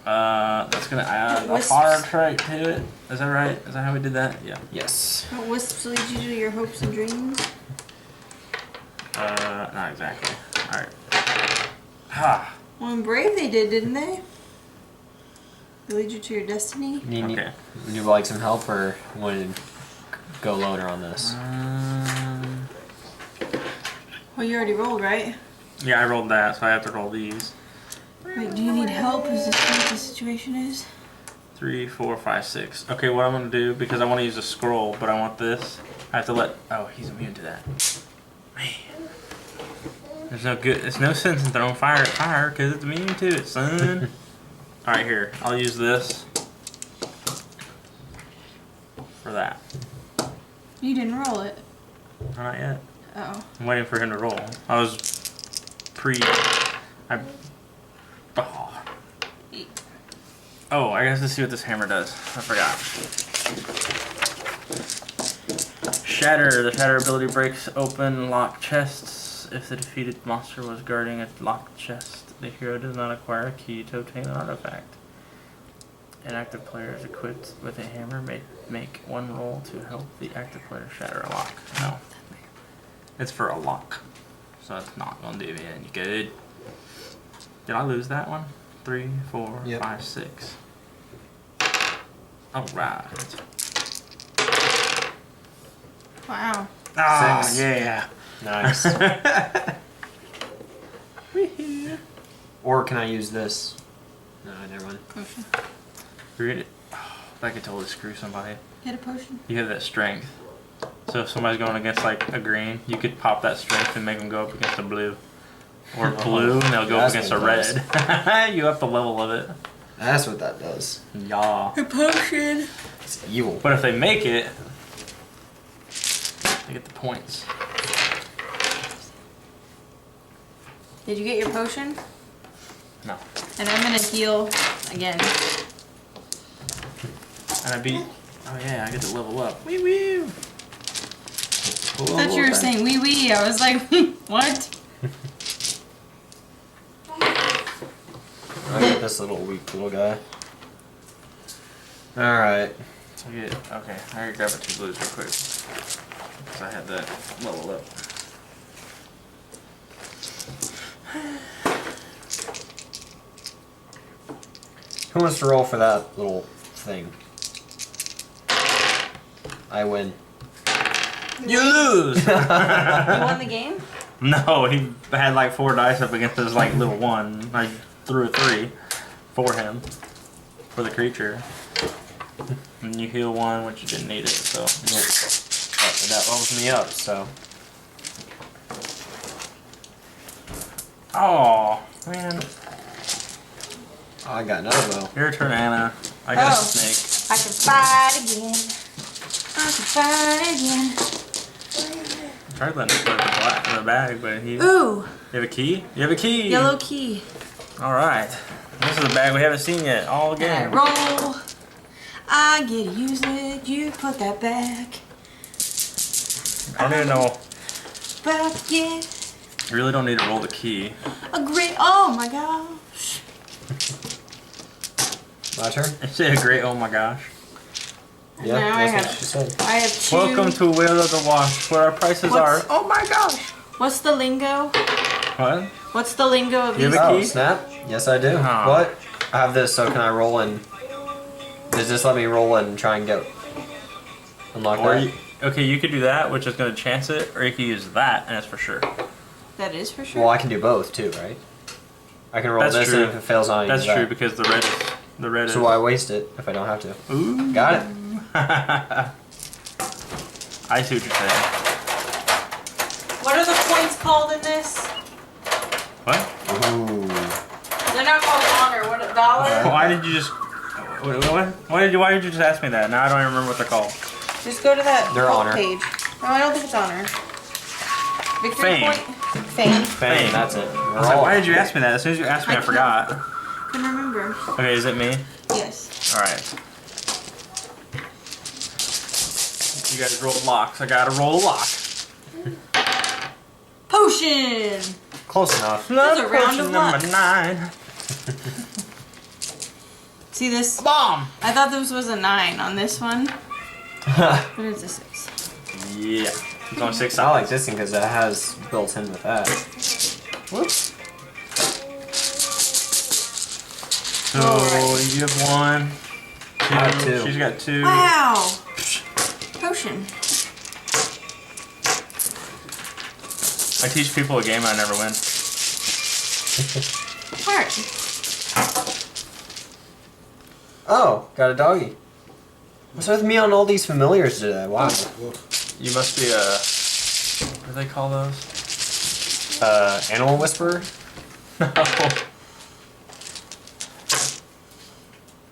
That's gonna add a Wisps. fire trait to it. Is that right? Is that how we did that? Yeah. Yes. What wisps lead you to your hopes and dreams? Not exactly. Alright. Ha. Well, in Brave they did, didn't they? They lead you to your destiny. Okay. Would you like some help or want to go loner on this? Well, you already rolled, right? Yeah, I rolled that, so I have to roll these. Wait, do you need help? Is this what the situation is? 3, 4, 5, 6. Okay, what I'm gonna do, because I want to use a scroll, but I want this, I have to let. Oh, he's immune to that. Man. There's no sense in throwing fire at fire, because it's immune to it, son. Alright, here. I'll use this for that. You didn't roll it. Not yet. Oh. I'm waiting for him to roll. I was Oh, I guess to see what this hammer does. I forgot. Shatter. The shatter ability breaks open locked chests. If the defeated monster was guarding a locked chest, the hero does not acquire a key to obtain an artifact. An active player is equipped with a hammer may make one roll to help the active player shatter a lock. No. It's for a lock. So it's not going to do me any good. Did I lose that one? 3, 4, Yep. 5, 6. Alright. Wow. Oh, 6. yeah. Nice. Wee-hoo. Or can I use this? No, never mind. Potion. Read it. Oh, I could totally screw somebody. Get a potion. You have that strength. So if somebody's going against like a green, you could pop that strength and make them go up against a blue. Or blue, and they'll go up That's against a what it red. You up the level of it. That's what that does. Yeah. A potion. It's evil. But if they make it, they get the points. Did you get your potion? No. And I'm gonna heal again. And I beat. Oh yeah, I get to level up. Wee wee. I thought you were saying wee wee. I was like, what? I got this little weak little guy. Alright. So I get. Okay, I gotta grab the 2 blues real quick. Because I had that level up. Who wants to roll for that little thing? I win. You lose! You won the game? No, he had like 4 dice up against his like little 1. I threw a 3 for him. For the creature. And you heal 1, which you didn't need it, so. That levels me up, so. Oh, man. I got another bow. Your turn, Anna. I got a Oh. snake. I can fight again. I can fight again. I tried letting him put it in the bag, but he. You Ooh, have a key? You have a key! yellow key. Alright. This is a bag we haven't seen yet, all And I game. roll. I get to use it. You put that back. I don't even know. About to get You really don't need to roll the key. a great. Oh my gosh. My turn? I say a great oh my gosh. Yeah, Now I that's have- what she said. I have 2. Welcome to Wheel of the Wash, where our prices are. What's- Oh my gosh! What's the lingo? What? What's the lingo of You these? have a Oh, key? snap? Yes, I do. Oh. What? I have this, so can I roll in? Does this let me roll and try and get unlock Or that? you, okay, you could do that, which is going to chance it, or you could use that, and it's for sure. That is for sure. Well, I can do both too, right? I can roll That's this, true. and if it fails, I That's use true that. because the red is. So why waste it if I don't have to? Ooh. Got it. I see what you're saying. What are the points called in this? What? Ooh. They're not called honor. What, a dollar? Why did you just? What? Why did you just ask me that? Now I don't even remember what they're called. Just go to that They're book honor. page. No, I don't think it's honor. Victory Fame. point? Fame. Fame, that's it. I was like, why did you ask me that? As soon as you asked me, I forgot. Couldn't remember. Okay, is it me? Yes. Alright. You guys roll locks. I gotta roll a lock. Potion! Close enough. That's a round of luck. number 9. See this? Bomb! I thought this was a 9 on this one, but it's a 6. Yeah. It's only 6 I like sides. this thing because it has built in with that. Whoops. So Alright. you have 1. I have 2. She's got 2. Wow! Potion. I teach people a game I never win. Alright. Oh, got a doggy. What's with me on all these familiars today? Wow. You must be a... What do they call those? Animal whisperer?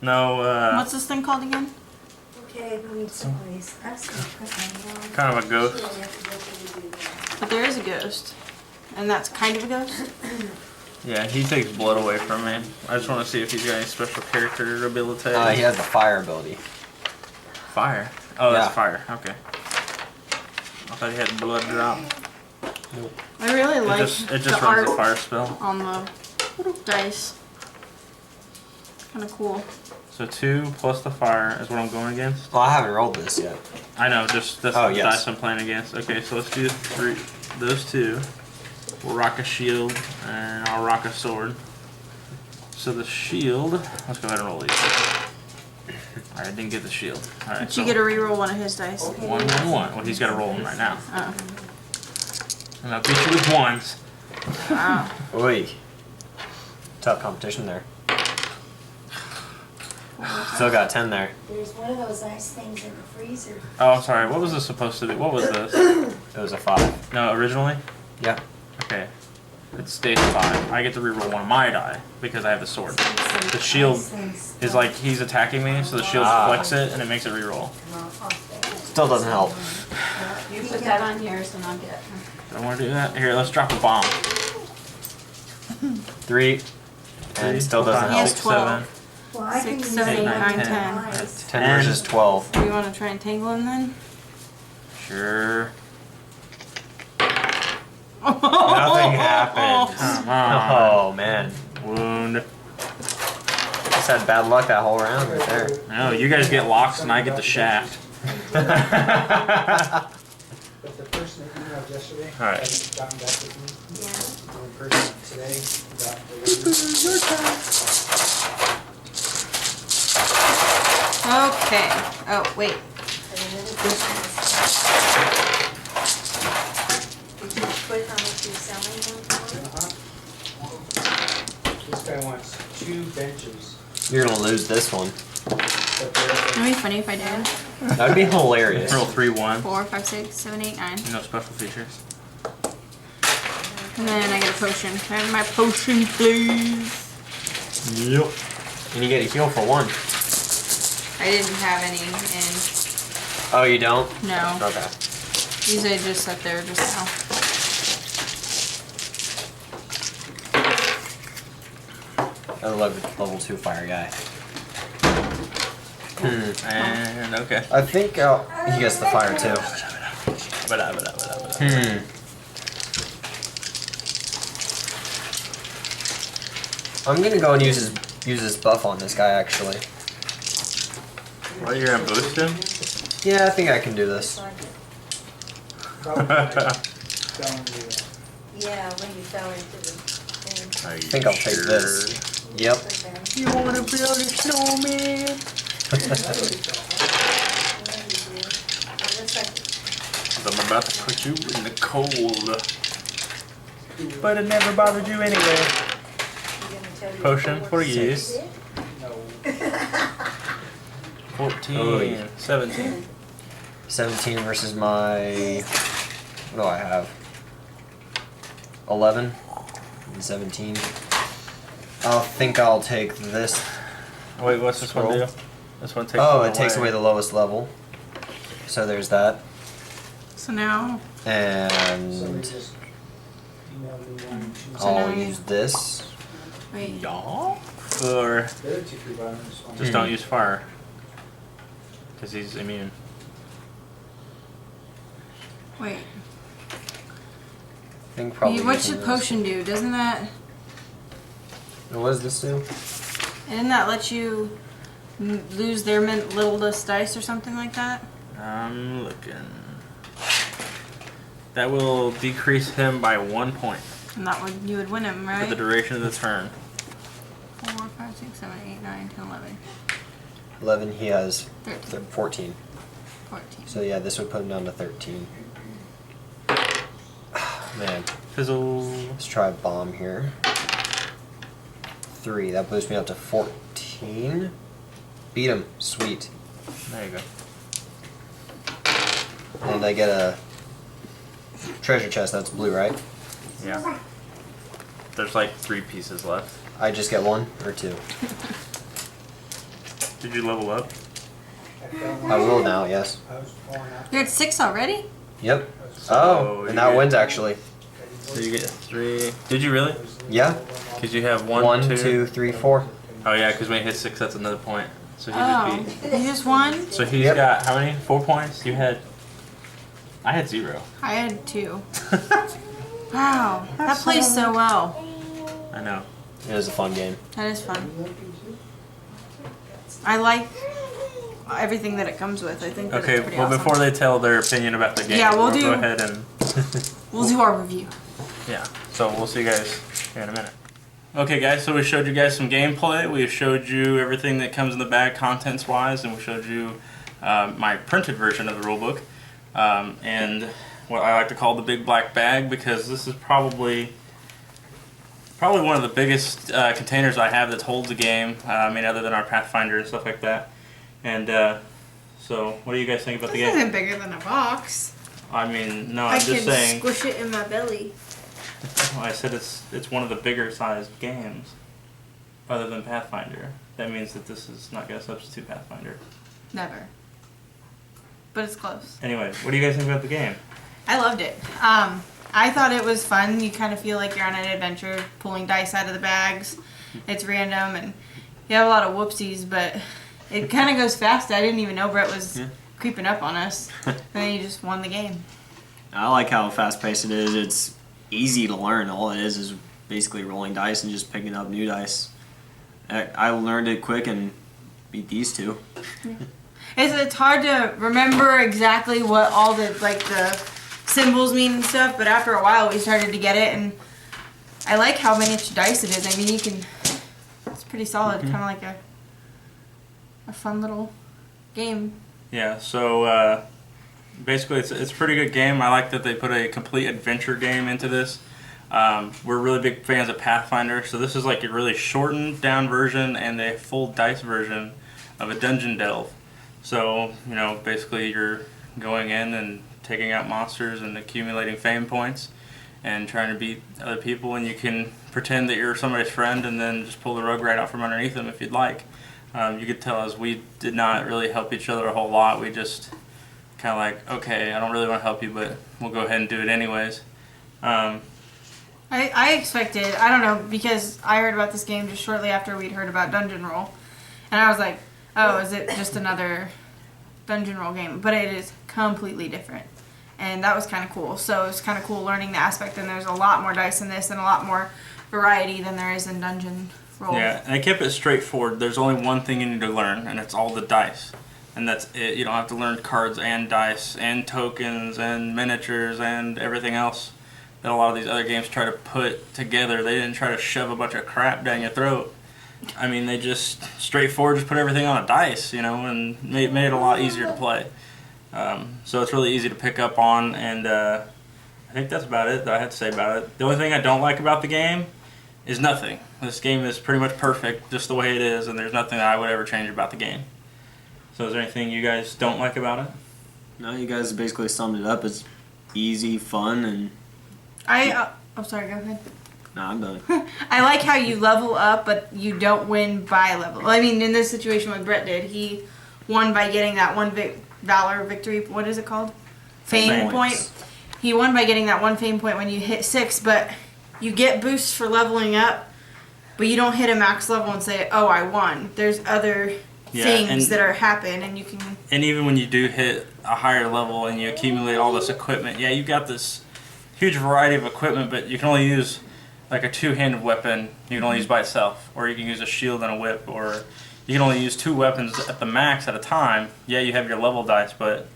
No. No, What's this thing called again? Okay, we need someplace. I'm just gonna put my wrong. kind of a ghost. But there is a ghost. And that's kind of a ghost? Yeah, he takes blood away from me. I just want to see if he's got any special character ability. He has the fire ability. Fire. Oh, that's Yeah. fire. Okay. I thought he had blood drop. I really like It just the runs art a fire spell. on the dice. Kind of cool. So 2 plus the fire is what I'm going against. Well, I haven't rolled this yet. I know, just that's Oh, the yes. dice I'm playing against. Okay, so let's do 3. Those 2. We'll rock a shield, and I'll rock a sword. So the shield. Let's go ahead and roll these. Alright, I didn't get the shield. Alright, But so you get to reroll one of his dice. 1, 1, 1. Well, he's got to roll them right now. Oh. And I'll beat you with 1s. Wow. Oi. Tough competition there. Still got 10 there. There's one of those ice things in the freezer. Oh, I'm sorry. What was this supposed to be? What was this? It was a 5. No, originally? Yep. Okay. It stays 5. I get to reroll one of my die because I have the sword. The shield is like he's attacking me, so the shield flicks it and it makes it reroll. Still doesn't help. You put that on yours and I'll get Don't want to do that. Here, let's drop a bomb. 3. And still doesn't He has help. 12. Well, I can 6, use 7, 8, it 9, on 10. ice. 10 versus 12. Do you want to try and tangle him then? Sure. Nothing happened. Come on. Oh, man. Wound. Just had bad luck that whole round right there. No, you guys get locks and I get the shaft. But the person that emailed yesterday Alright. hasn't gotten back with me. Yeah. The person today got Okay. Oh, wait. And another person is- Did you put how much you're selling them for? This guy wants 2 benches. You're gonna lose this one. But It'd be funny if I did. That'd be hilarious. Roll 3, 1. 4, 5, 6, 7, 8, 9. No special features. And then I get a potion. Can I have my potion, please? Yep. And you get a heal for 1. I didn't have any Oh, you don't? in. No. Okay. These I just set there just now. I love the level 2 fire guy. And okay. I think he gets the fire too. I'm gonna go and use his buff on this guy actually. Well, you're gonna boost him? Yeah, I think I can do this. probably fell into the, Yeah, when you fell into the thing. I I think I'll take this. Yep. Okay. You wanna build a snowman? Yeah, you do. It looks like I'm about to put you in the cold. But it never bothered you anyway. you're gonna tell you. Potion for use. no. 14, Oh, yeah. 17. 17 versus my. What do I have? 11 and 17. I think I'll take this. Wait, what's this one do? This one takes Oh, one it takes away the lowest level. So there's that. So now, And just emailed me one. So now I'll you- use this. wait. Y'all? Or The other 2 free buttons. just don't use fire. Because he's immune. Wait. I think probably. What should using this. potion do? Doesn't that? And what does this do? Didn't that let you lose their littlest dice or something like that? I'm looking. That will decrease him by 1 point And that would you would win him, for right? the duration of the turn. 4, 5, 6, 7, 8, 9, 10, 11, 11. He has 13, 14. 14. So yeah, this would put him down to 13. Man, Fizzle. let's try a bomb here. 3. That boosts me up to 14. Beat him. Sweet. There you go. And I get a treasure chest. That's blue, right? Yeah. There's like 3 pieces left. I just get 1 or 2. Did you level up? I will now. Yes. I was torn out. You're at 6 already? Yep. So Oh, you and that get- wins actually. So you get 3. Did you really? Yeah. Because you have 1, 1, 2. 2, 3, 4. Oh yeah, because when you hit 6, that's another point. So he Oh, just beat. you just won? So he's Yep. got how many? 4 points? You had. I had 0. I had 2. Wow, that plays so well. I know. It was a fun game. That is fun. I like everything that it comes with. I think that Okay, it's pretty well awesome. before they tell their opinion about the game, Yeah, we'll do- go ahead and We'll do our review. yeah. So we'll see you guys here in a minute. Okay, guys. So we showed you guys some gameplay. We showed you everything that comes in the bag, contents-wise, and we showed you my printed version of the rulebook, and what I like to call the big black bag, because this is probably one of the biggest containers I have that holds a game. I mean, other than our Pathfinder and stuff like that. And so, what do you guys think about the This game? isn't bigger than a box. I mean, no, I I'm can just saying. squish it in my belly. I said it's one of the bigger sized games, other than Pathfinder. That means that this is not going to substitute Pathfinder. Never. But it's close. Anyway, what do you guys think about the game? I loved it. I thought it was fun. You kind of feel like you're on an adventure, pulling dice out of the bags. It's random, and you have a lot of whoopsies, but it kind of goes fast. I didn't even know Brett was creeping up on us. And then you just won the game. I like how fast paced it is. It's easy to learn. All it is basically rolling dice and just picking up new dice. I learned it quick and beat these 2. It's hard to remember exactly what all the symbols mean and stuff, but after a while we started to get it, and I like how many dice it is. I mean, it's pretty solid, kind of like a fun little game. Yeah, so basically it's a pretty good game. I like that they put a complete adventure game into this. We're really big fans of Pathfinder, so this is like a really shortened down version and a full dice version of a dungeon delve. So, you know, basically you're going in and taking out monsters and accumulating fame points and trying to beat other people, and you can pretend that you're somebody's friend and then just pull the rug right out from underneath them if you'd like. You could tell us we did not really help each other a whole lot. We just kind of like, okay, I don't really want to help you, but we'll go ahead and do it anyways. I expected, I don't know, because I heard about this game just shortly after we'd heard about Dungeon Roll, and I was like, oh, is it just another Dungeon Roll game? But it is completely different, and that was kind of cool. So it was kind of cool learning the aspect, and there's a lot more dice in this and a lot more variety than there is in Dungeon Roll. Yeah, and I kept it straightforward. There's only one thing you need to learn, and it's all the dice. And that's it. You don't have to learn cards and dice and tokens and miniatures and everything else that a lot of these other games try to put together. They didn't try to shove a bunch of crap down your throat. I mean, they just straightforward just put everything on a dice, you know, and made it a lot easier to play. So it's really easy to pick up on, and I think that's about it that I have to say about it. The only thing I don't like about the game is nothing. This game is pretty much perfect just the way it is, and there's nothing that I would ever change about the game. So is there anything you guys don't like about it? No, you guys basically summed it up. It's easy, fun, and Oh, sorry, go ahead. no, I'm done. I like how you level up, but you don't win by level. I mean, in this situation, what Brett did, he won by getting that one valor victory. What is it called? Fame point. He won by getting that one fame point when you hit 6, but you get boosts for leveling up but you don't hit a max level and say, "Oh, I won." There's other Yeah, things and- that are happen, and you can. And even when you do hit a higher level and you accumulate all this equipment, yeah, you've got this huge variety of equipment, but you can only use like a two-handed weapon. You can only use by itself, or you can use a shield and a whip, or you can only use 2 weapons at the max at a time. Yeah, you have your level dice, but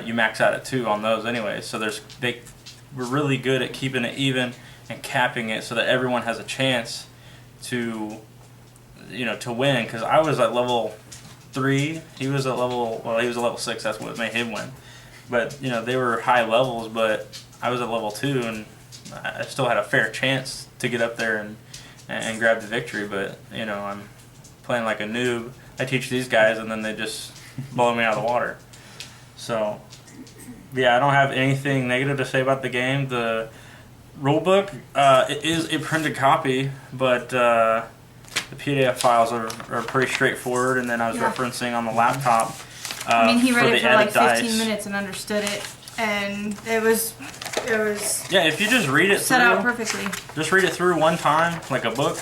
you max out at 2 on those anyway. So we're really good at keeping it even and capping it so that everyone has a chance to, to win. Because I was at level 3, he was at level 6. That's what made him win. But they were high levels, but I was at level 2, and I still had a fair chance to get up there and grab the victory. But I'm playing like a noob. I teach these guys, and then they just blow me out of the water. So yeah, I don't have anything negative to say about the game. The rulebook, it is a printed copy, but the PDF files are pretty straightforward. And then I was Yeah. referencing on the laptop. I mean, he read for it the for like added 15 dice. minutes and understood it, and it was Yeah, if you just read it set out through, perfectly. just read it through one time, like a book,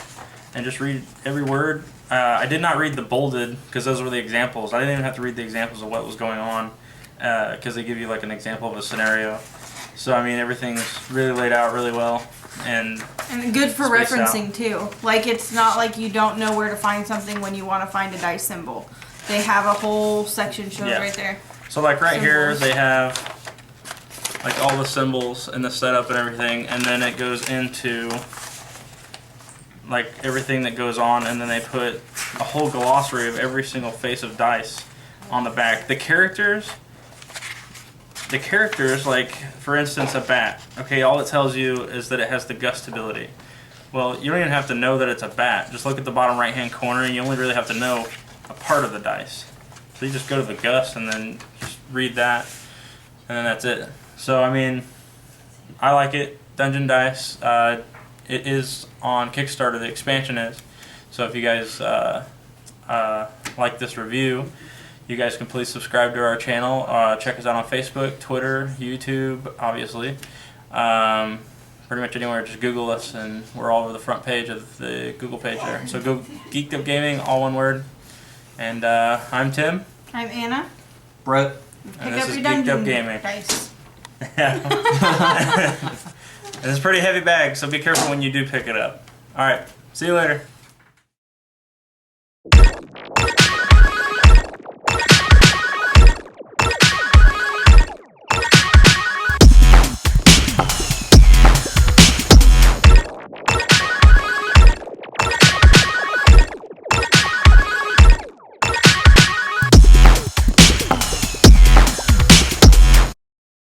and just read every word. I did not read the bolded because those were the examples. I didn't even have to read the examples of what was going on because they give you like an example of a scenario. So I mean, everything's really laid out really well, and And good for Spaced out. referencing too. Like it's not like you don't know where to find something when you want to find a dice symbol. They have a whole section showed Yeah. right there. so like right here Symbols. they have like all the symbols and the setup and everything, and then it goes into like everything that goes on, and then they put a whole glossary of every single face of dice on the back. The characters, like for instance a bat, okay, all it tells you is that it has the gust ability. Well, you don't even have to know that it's a bat. Just look at the bottom right hand corner, and you only really have to know a part of the dice. So you just go to the gust and then just read that, and then that's it. So I mean, I like it. Dungeon Dice. It is on Kickstarter. The expansion is. So if you guys like this review, you guys can please subscribe to our channel. Check us out on Facebook, Twitter, YouTube, obviously. Pretty much anywhere. Just Google us, and we're all over the front page of the Google page there. So go Geeked Up Gaming, all one word. And I'm Tim. I'm Anna. Brett. Pick And this up is your Geeked Up dungeon Gaming. dice. And it's a pretty heavy bag, so be careful when you do pick it up. Alright, see you later.